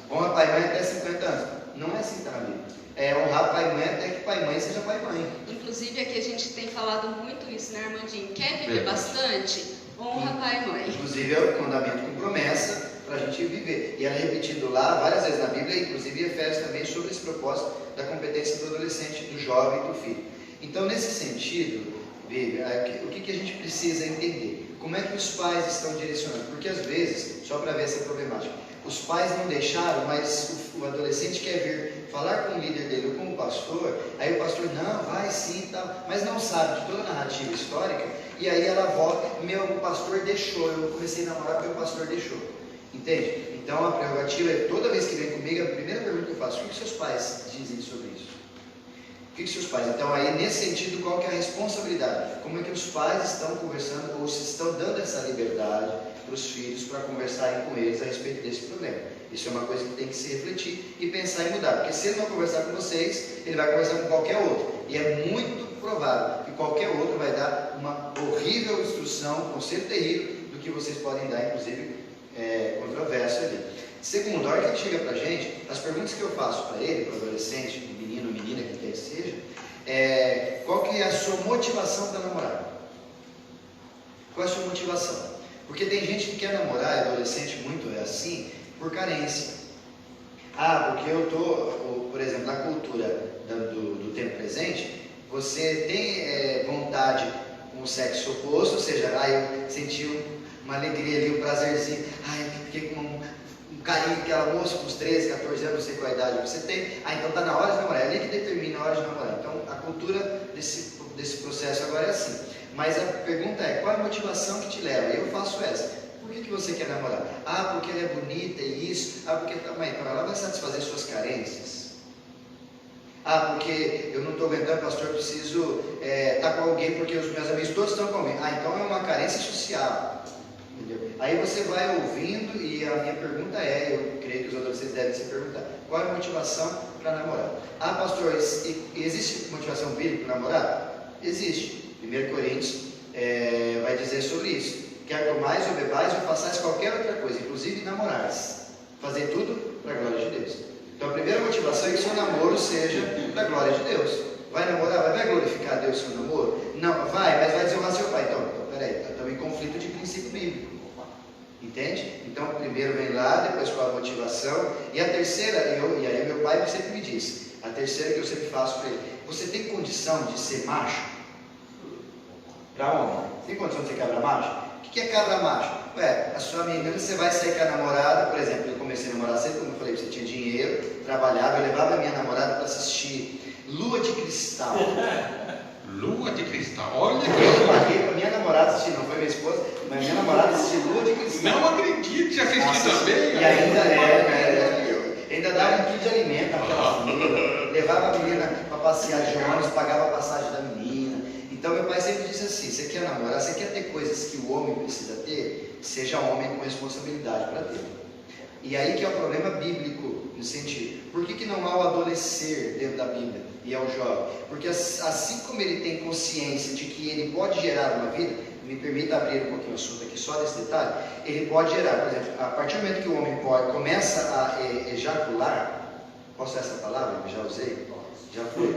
Honra pai e mãe até 50 anos. Não é assim que está na Bíblia. É honrar pai e mãe até que pai e mãe seja pai e mãe. Inclusive aqui a gente tem falado muito isso, né, Armandinho? Quer viver bastante? Honra pai e mãe. Inclusive é o mandamento com promessa, para a gente viver. E ela é repetido lá várias vezes na Bíblia, inclusive em Efésios também, sobre esse propósito da competência do adolescente, do jovem e do filho. Então, nesse sentido, o que a gente precisa entender? Como é que os pais estão direcionando? Porque às vezes, só para ver essa problemática, os pais não deixaram, mas o adolescente quer vir falar com o líder dele ou com o pastor, aí o pastor, não, vai sim e tal, mas não sabe de toda a narrativa histórica, e aí ela volta, meu pastor deixou, eu comecei a namorar porque o pastor deixou. Entende? Então a prerrogativa é, toda vez que vem comigo, a primeira pergunta que eu faço, o que seus pais dizem sobre isso? O que seus pais? Então aí nesse sentido, qual que é a responsabilidade? Como é que os pais estão conversando ou se estão dando essa liberdade para os filhos para conversarem com eles a respeito desse problema? Isso é uma coisa que tem que se refletir e pensar em mudar, porque se ele não conversar com vocês, ele vai conversar com qualquer outro, e é muito provável que qualquer outro vai dar uma horrível instrução, um conselho terrível do que vocês podem dar, inclusive controverso ali. Segundo, a hora que ele chega para a gente, as perguntas que eu faço para ele, para o adolescente, menino, menina, quem quer que seja, qual que é a sua motivação para namorar? Qual é a sua motivação? Porque tem gente que quer namorar, adolescente muito é assim, por carência. Porque eu estou, por exemplo, na cultura do tempo presente, você tem vontade com o sexo oposto, ou seja, eu senti uma alegria ali, um prazerzinho, fiquei com um carinho com aquela moça com uns 13, 14 anos, não sei qual a idade você tem, então está na hora de namorar, é ali que determina a hora de namorar. Então a cultura desse processo agora é assim. Mas a pergunta é, qual é a motivação que te leva? Eu faço essa. Por que você quer namorar? Porque ela é bonita e isso. Porque então ela vai satisfazer suas carências. Porque eu não estou aguentando, pastor, eu preciso estar com alguém porque os meus amigos todos estão com alguém. Então é uma carência social. Entendeu? Aí você vai ouvindo e a minha pergunta eu creio que os adolescentes devem se perguntar, qual é a motivação para namorar? Pastor, existe motivação bíblica para namorar? Existe. 1 Coríntios vai dizer sobre isso. Quer comais ou bebais ou façais qualquer outra coisa, inclusive namorais. Fazer tudo para a glória de Deus. Então a primeira motivação é que seu namoro seja para a glória de Deus. Vai namorar, vai glorificar a Deus seu namoro? Não, mas vai desonrar seu pai. Então, peraí, estamos em conflito de princípio bíblico. Entende? Então primeiro vem lá, depois qual a motivação. E a terceira, e aí meu pai sempre me disse, a terceira que eu sempre faço para ele, você tem condição de ser macho? Para homem. Tem condição de ser cabra macho? O que é cabra macho? A sua menina, você vai sair com a namorada, por exemplo, eu comecei a namorar cedo, como eu falei, você tinha dinheiro, trabalhava, eu levava a minha namorada para assistir Lua de Cristal. Lua de Cristal, olha que... Eu paguei para minha namorada assistir, não foi minha esposa, mas minha namorada assistiu Lua de Cristal. Não acredito, já assisti também. E ainda ainda dava um quilo de alimento naquela família, levava a menina para passear de ônibus, pagava a passagem da menina. Então meu pai sempre disse assim, você quer namorar, você quer ter coisas que o homem precisa ter, seja homem com responsabilidade para ter. E aí que é o problema bíblico, no sentido, por que não há o adolescer dentro da Bíblia e é o jovem? Porque assim como ele tem consciência de que ele pode gerar uma vida, me permita abrir um pouquinho o assunto aqui só desse detalhe, ele pode gerar, por exemplo, a partir do momento que o homem começa a ejacular, posso usar essa palavra? Eu já usei? Já foi.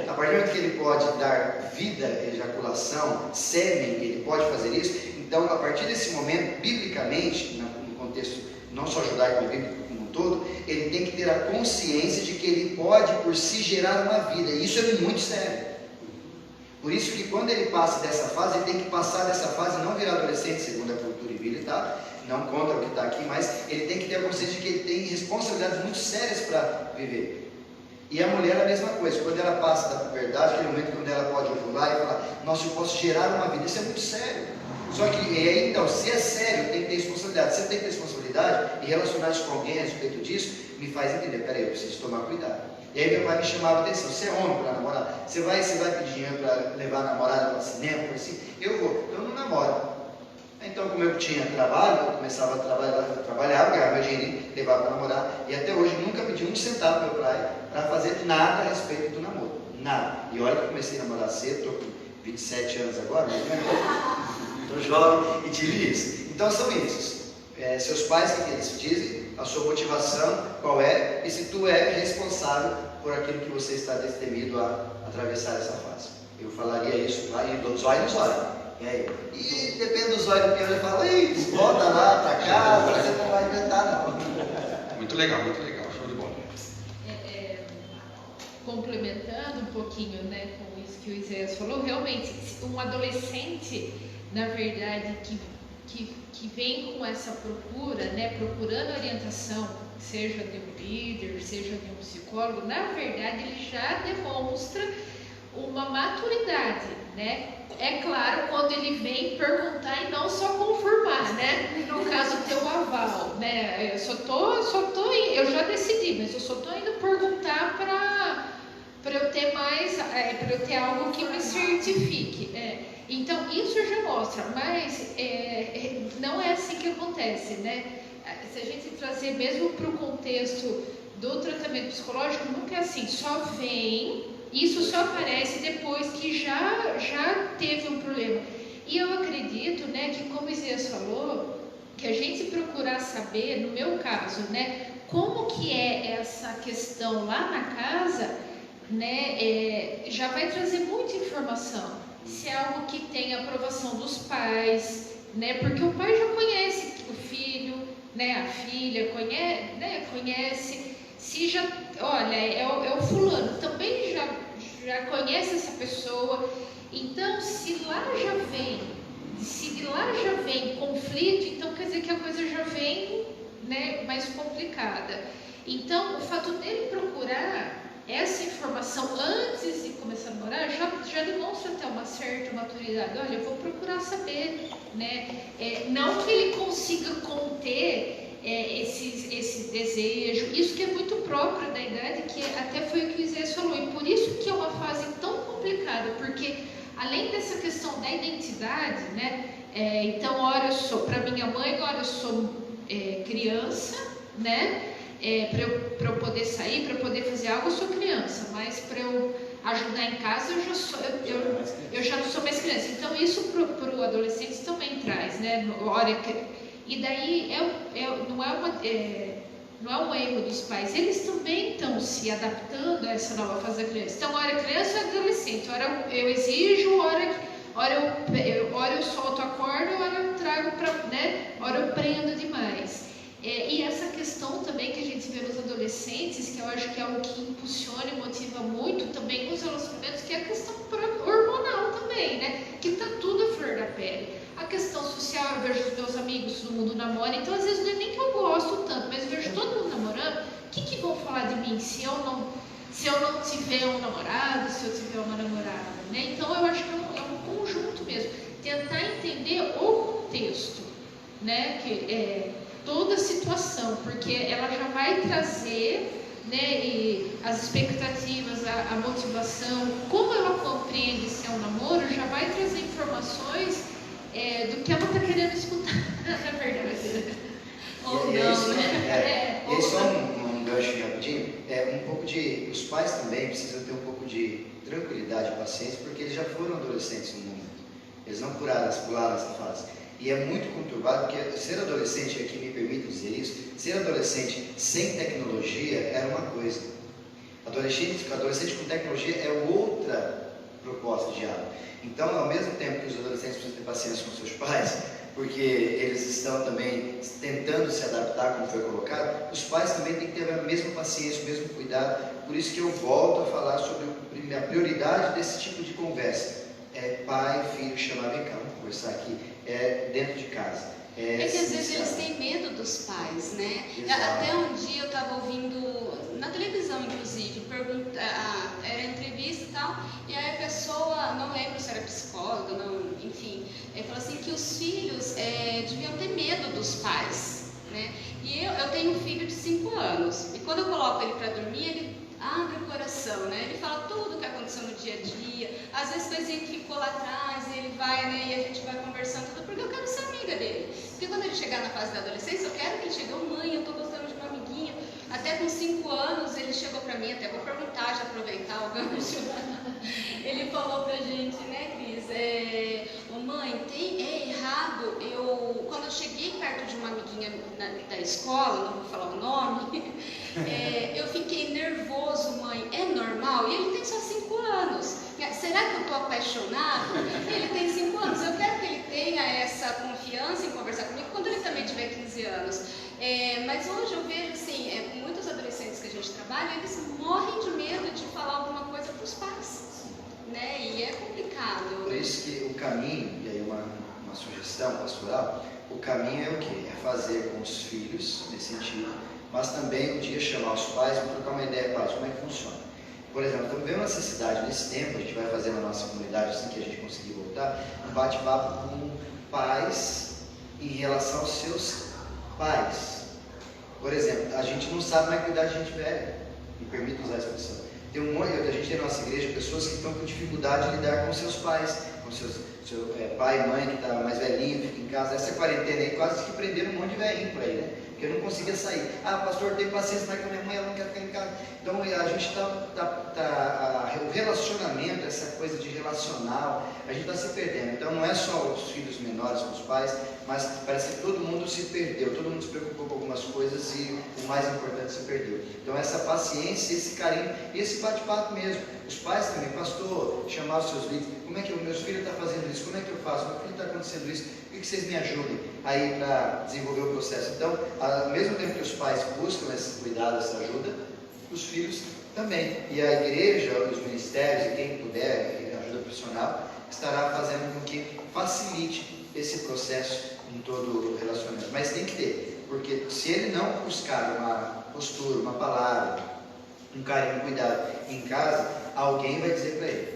A partir do momento que ele pode dar vida, ejaculação, sêmen, ele pode fazer isso. Então, a partir desse momento, biblicamente, no contexto não só judaico, mas bíblico como um todo, ele tem que ter a consciência de que ele pode por si gerar uma vida. E isso é muito sério. Por isso que quando ele passa dessa fase, ele tem que passar dessa fase, não virar adolescente, segundo a cultura e Bíblia, tá? Não contra o que está aqui, mas ele tem que ter a consciência de que ele tem responsabilidades muito sérias para viver. E a mulher a mesma coisa, quando ela passa da puberdade, aquele momento quando ela pode ovular e falar, nossa, eu posso gerar uma vida, isso é muito sério. Só que, então, se é sério, tem que ter responsabilidade. Se você tem que ter responsabilidade e relacionar isso com alguém a respeito disso, me faz entender, peraí, eu preciso tomar cuidado. E aí meu pai me chamava a atenção, você é homem para namorar? Você vai pedir dinheiro para levar a namorada para o cinema, por assim? Eu vou, eu não namoro. Então, como eu tinha trabalho, eu começava a trabalhar, ganhava meu dinheirinho, levava para namorar, e até hoje nunca pedi um centavo meu pai para fazer nada a respeito do namoro. Nada. E olha que eu comecei a namorar cedo, estou com 27 anos agora, estou jovem e tive isso. Então são isso. Seus pais, o que eles dizem, a sua motivação, qual é, e se tu é responsável por aquilo que você está destemido a atravessar essa fase. Eu falaria isso lá, e dos olhos nos olhos. E depende dos olhos do peão, ele fala, ei, volta lá para casa, você não vai inventar não. Muito legal, show de bola. Complementando um pouquinho, né, com isso que o Isaías falou, realmente, um adolescente, na verdade, que vem com essa procura, né, procurando orientação, seja de um líder, seja de um psicólogo, na verdade, ele já demonstra uma maturidade, né? É claro, quando ele vem perguntar e não só confirmar, né? No caso, ter o aval, né? Eu já decidi, mas eu só estou indo perguntar para eu ter mais, para eu ter algo que me certifique. Então, isso já mostra, mas não é assim que acontece, né? Se a gente trazer mesmo para o contexto do tratamento psicológico, nunca é assim, só vem... Isso só aparece depois que já teve um problema. E eu acredito, né, que como o Isaías falou, que a gente procurar saber, no meu caso, né, como que é essa questão lá na casa, né, já vai trazer muita informação. Se é algo que tem aprovação dos pais, né, porque o pai já conhece o filho, né, a filha, conhece. Se já, olha, é o fulano, também já conhece essa pessoa. Então, se lá já vem conflito, então quer dizer que a coisa já vem, né, mais complicada. Então, o fato dele procurar essa informação antes de começar a namorar já demonstra até uma certa maturidade. Olha, eu vou procurar saber, né? Não que ele consiga conter esse desejo, isso que é muito próprio da idade, que até foi o que o Isaías falou, e por isso que é uma fase tão complicada, porque além dessa questão da identidade, né, então, ora eu sou, para minha mãe, ora eu sou criança, né, para eu poder sair, para eu poder fazer algo, eu sou criança, mas para eu ajudar em casa, eu já não sou mais criança. Então, isso para o adolescente também traz, né, e daí não é um erro dos pais, eles também estão se adaptando a essa nova fase da criança. Então, ora criança ou adolescente, ora eu exijo, ora eu solto a corda, ora eu trago ora eu prendo demais. E essa questão também que a gente vê nos adolescentes, que eu acho que é algo que impulsiona e motiva muito também nos relacionamentos, que é a questão hormonal também, né? Que está tudo à flor da pele. A questão social, eu vejo os meus amigos, todo mundo namora, então às vezes não é nem que eu gosto tanto, mas eu vejo todo mundo namorando, o que vão falar de mim se eu não tiver um namorado, se eu tiver uma namorada, né? Então eu acho que é um conjunto mesmo, tentar entender o contexto, né? Toda a situação, porque ela já vai trazer, né, e as expectativas, a motivação, como ela compreende se é um namoro, já vai trazer informações do que ela está querendo escutar, na verdade. Ou não, né? E só um gancho rapidinho, um pouco de... Os pais também precisam ter um pouco de tranquilidade e paciência, porque eles já foram adolescentes no momento. Eles não pularam essa fase. E é muito conturbado, porque ser adolescente, aqui me permite dizer isso, ser adolescente sem tecnologia era uma coisa. Adolescente com tecnologia é outra proposta de diálogo. Então, ao mesmo tempo que os adolescentes precisam ter paciência com seus pais, porque eles estão também tentando se adaptar, como foi colocado, os pais também têm que ter a mesma paciência, o mesmo cuidado. Por isso que eu volto a falar sobre a prioridade desse tipo de conversa. Pai e filho chamar, vem cá, vamos conversar aqui, dentro de casa. Que às vezes eles têm medo dos pais, né? Exato. Até um dia eu estava ouvindo, na televisão inclusive, era entrevista e tal, e aí a pessoa, não lembro se era psicóloga, enfim, falou assim que os filhos deviam ter medo dos pais, né? E eu tenho um filho de 5 anos, e quando eu coloco ele para dormir, ele abre o coração, né? Ele fala tudo o que aconteceu no dia a dia, às vezes coisinha que ficou lá atrás, e ele vai, né? E a gente vai conversando tudo, porque eu quero ser amiga dele. Porque quando ele chegar na fase da adolescência, eu quero que ele chegue, mãe, eu tô gostando de uma amiguinha. Até com 5 anos, ele chegou pra mim, até vou perguntar, de aproveitar o gancho. Ele falou pra gente, né, Cris? Mãe, é errado, quando eu cheguei perto de uma amiguinha da escola, não vou falar o nome, eu fiquei nervoso, mãe, é normal? E ele tem só 5 anos. Será que eu tô apaixonado? Ele tem 5 anos, eu quero eu vejo assim, muitos adolescentes que a gente trabalha, eles morrem de medo de falar alguma coisa para os pais, né? E é complicado. Por isso que o caminho, e aí uma sugestão pastoral, o caminho é o quê? É fazer com os filhos, nesse sentido, mas também um dia chamar os pais para trocar uma ideia, pais, como é que funciona. Por exemplo, estamos vendo uma necessidade nesse tempo, a gente vai fazer na nossa comunidade, assim que a gente conseguir voltar, um bate-papo com pais em relação aos seus pais. Por exemplo, a gente não sabe mais cuidar de gente velha, me permite usar a expressão. A gente tem na nossa igreja pessoas que estão com dificuldade de lidar com seus pais, com seu pai e mãe que está mais velhinho, fica em casa. Essa quarentena aí quase que prenderam um monte de velhinho por aí, né? Porque eu não conseguia sair. Ah, pastor, tem paciência, mas com a minha mãe ela não quer ficar em casa. Então a gente o relacionamento, essa coisa de relacional, a gente está se perdendo. Então não é só os filhos menores com os pais, mas parece que todo mundo se perdeu, todo mundo se preocupou com algumas coisas e o mais importante se perdeu. Então essa paciência, esse carinho e esse bate-papo mesmo. Os pais também, pastor, chamar os seus filhos, como é que meus filhos estão fazendo isso, como é que eu faço, meu filho está acontecendo isso, o que vocês me ajudem aí para desenvolver o processo. Então, ao mesmo tempo que os pais buscam esse cuidado, essa ajuda, os filhos também. E a igreja, os ministérios e quem puder, ajuda profissional, estará fazendo com que facilite esse processo em todo o relacionamento. Mas tem que ter, porque se ele não buscar uma postura, uma palavra, um carinho, um cuidado em casa, alguém vai dizer para ele.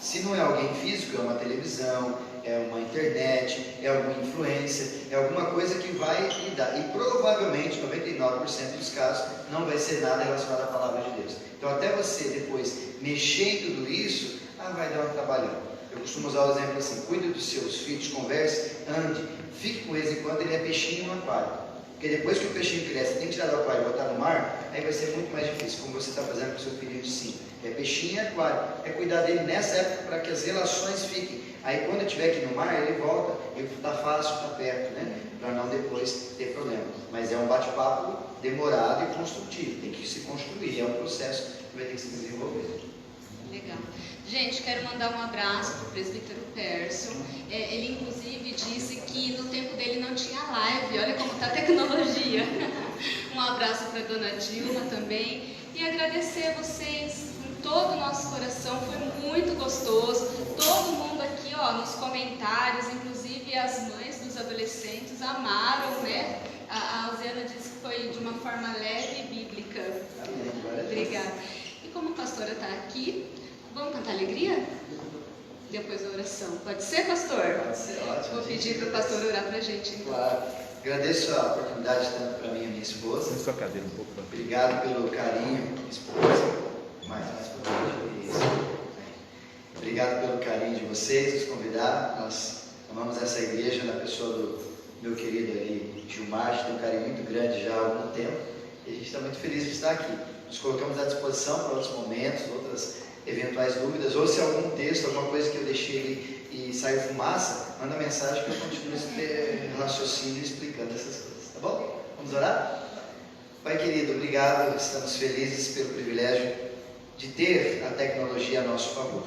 Se não é alguém físico, é uma televisão, é uma internet, é alguma influência, é alguma coisa que vai lhe dar. E provavelmente, 99% dos casos, não vai ser nada relacionado à palavra de Deus. Então até você depois mexer em tudo isso, vai dar um trabalhão. Eu costumo usar o exemplo assim, cuide dos seus filhos, converse, ande, fique com eles enquanto ele é peixinho no aquário. Porque depois que o peixinho cresce, tem que tirar do aquário e botar no mar, aí vai ser muito mais difícil, como você está fazendo com o seu filhinho de 5. É peixinho e aquário. É cuidar dele nessa época para que as relações fiquem. Aí quando eu estiver aqui no mar, ele volta, e está fácil, está perto, né? Para não depois ter problema. Mas é um bate-papo demorado e construtivo. Tem que se construir, é um processo que vai ter que se desenvolver. Legal. Gente, quero mandar um abraço para o presbítero Persson. Ele, inclusive, disse que no tempo dele não tinha live. Olha como está a tecnologia. Um abraço para a dona Dilma também. E agradecer a vocês com todo o nosso coração. Foi muito gostoso. Todo mundo aqui, nos comentários, inclusive as mães dos adolescentes, amaram, né? A Alziana disse que foi de uma forma leve e bíblica. Obrigada. E como a pastora está aqui, vamos cantar alegria? Depois da oração. Pode ser, pastor? Pode ser, ótimo. Vou pedir para o pastor orar para a gente. Então. Claro. Agradeço a oportunidade tanto para mim e a minha esposa. Sua cadeira um pouco. Obrigado pelo carinho, esposa. Mais potente. Obrigado pelo carinho de vocês, nos convidar. Nós amamos essa igreja na pessoa do meu querido ali, Gilmar. A gente tem um carinho muito grande já há algum tempo. E a gente está muito feliz de estar aqui. Nos colocamos à disposição para outros momentos, outras eventuais dúvidas, ou se algum texto, alguma coisa que eu deixei ali e saiu fumaça, manda mensagem que eu continuo raciocínio explicando essas coisas, tá bom? Vamos orar? Pai querido, obrigado, estamos felizes pelo privilégio de ter a tecnologia a nosso favor.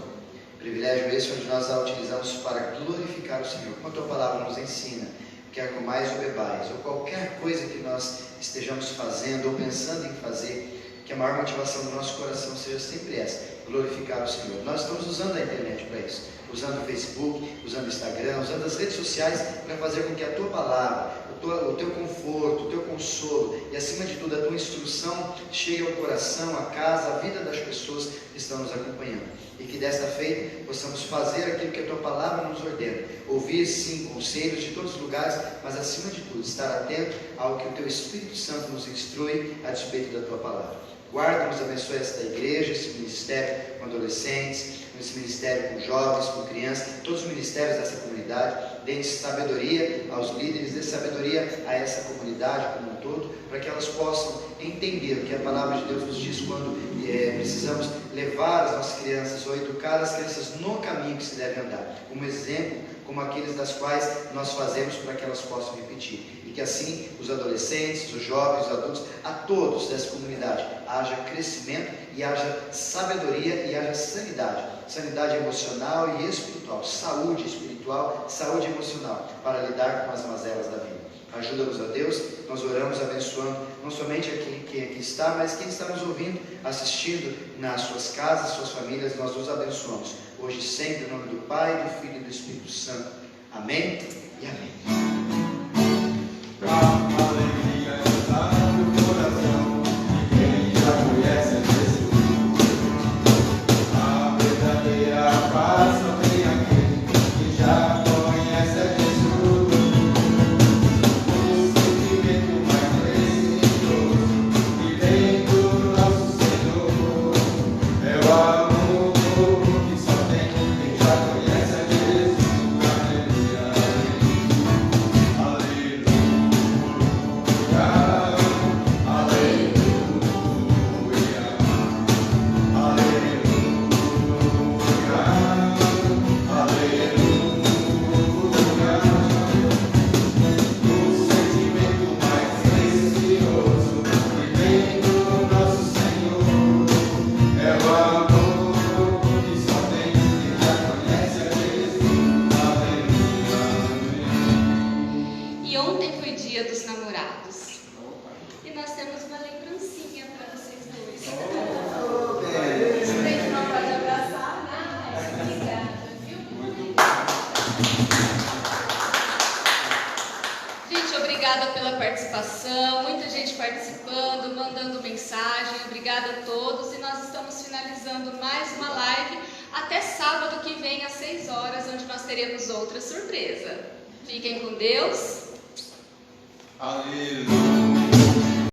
Privilégio esse onde nós a utilizamos para glorificar o Senhor, como a Tua palavra nos ensina, quer comais ou bebais, ou qualquer coisa que nós estejamos fazendo ou pensando em fazer, que a maior motivação do nosso coração seja sempre essa, glorificar o Senhor. Nós estamos usando a internet para isso, usando o Facebook, usando o Instagram, usando as redes sociais para fazer com que a Tua palavra, o Teu conforto, o Teu consolo e acima de tudo a Tua instrução chegue ao coração, à casa, à vida das pessoas que estão nos acompanhando. E que desta feita possamos fazer aquilo que a Tua palavra nos ordena, ouvir sim conselhos de todos os lugares, mas acima de tudo estar atento ao que o Teu Espírito Santo nos instrui a despeito da Tua palavra. Guarda-nos, abençoe esta igreja, esse ministério com adolescentes, esse ministério com jovens, com crianças, todos os ministérios dessa comunidade. Dê sabedoria aos líderes, dê sabedoria a essa comunidade como um todo, para que elas possam entender o que a palavra de Deus nos diz quando precisamos levar as nossas crianças ou educar as crianças no caminho que se deve andar, como exemplo, como aqueles das quais nós fazemos para que elas possam repetir. E que assim os adolescentes, os jovens, os adultos, a todos dessa comunidade haja crescimento e haja sabedoria e haja sanidade. Sanidade emocional e espiritual, saúde espiritual, saúde emocional, para lidar com as mazelas da vida. Ajuda-nos, ó Deus, nós oramos abençoando não somente quem aqui está, mas quem está nos ouvindo, assistindo nas suas casas, suas famílias. Nós os abençoamos hoje e sempre, em nome do Pai, do Filho e do Espírito Santo. Amém e amém. A alegria está no coração de quem já conhece Jesus. A verdadeira paz só tem aquele que já conhece a Jesus. O sentimento mais precioso que vem do nosso Senhor é o amor que só tem quem já conhece a Jesus. Aleluia, E ontem foi dia dos namorados. E nós temos uma lembrancinha para vocês dois. Vocês não pode abraçar, né? Obrigada, viu? Gente, obrigada pela participação. Muita gente participando, mandando mensagem. Obrigada a todos. E nós estamos finalizando mais uma live até sábado que vem às 6 horas, onde nós teremos outra surpresa. Fiquem com Deus. aleluia.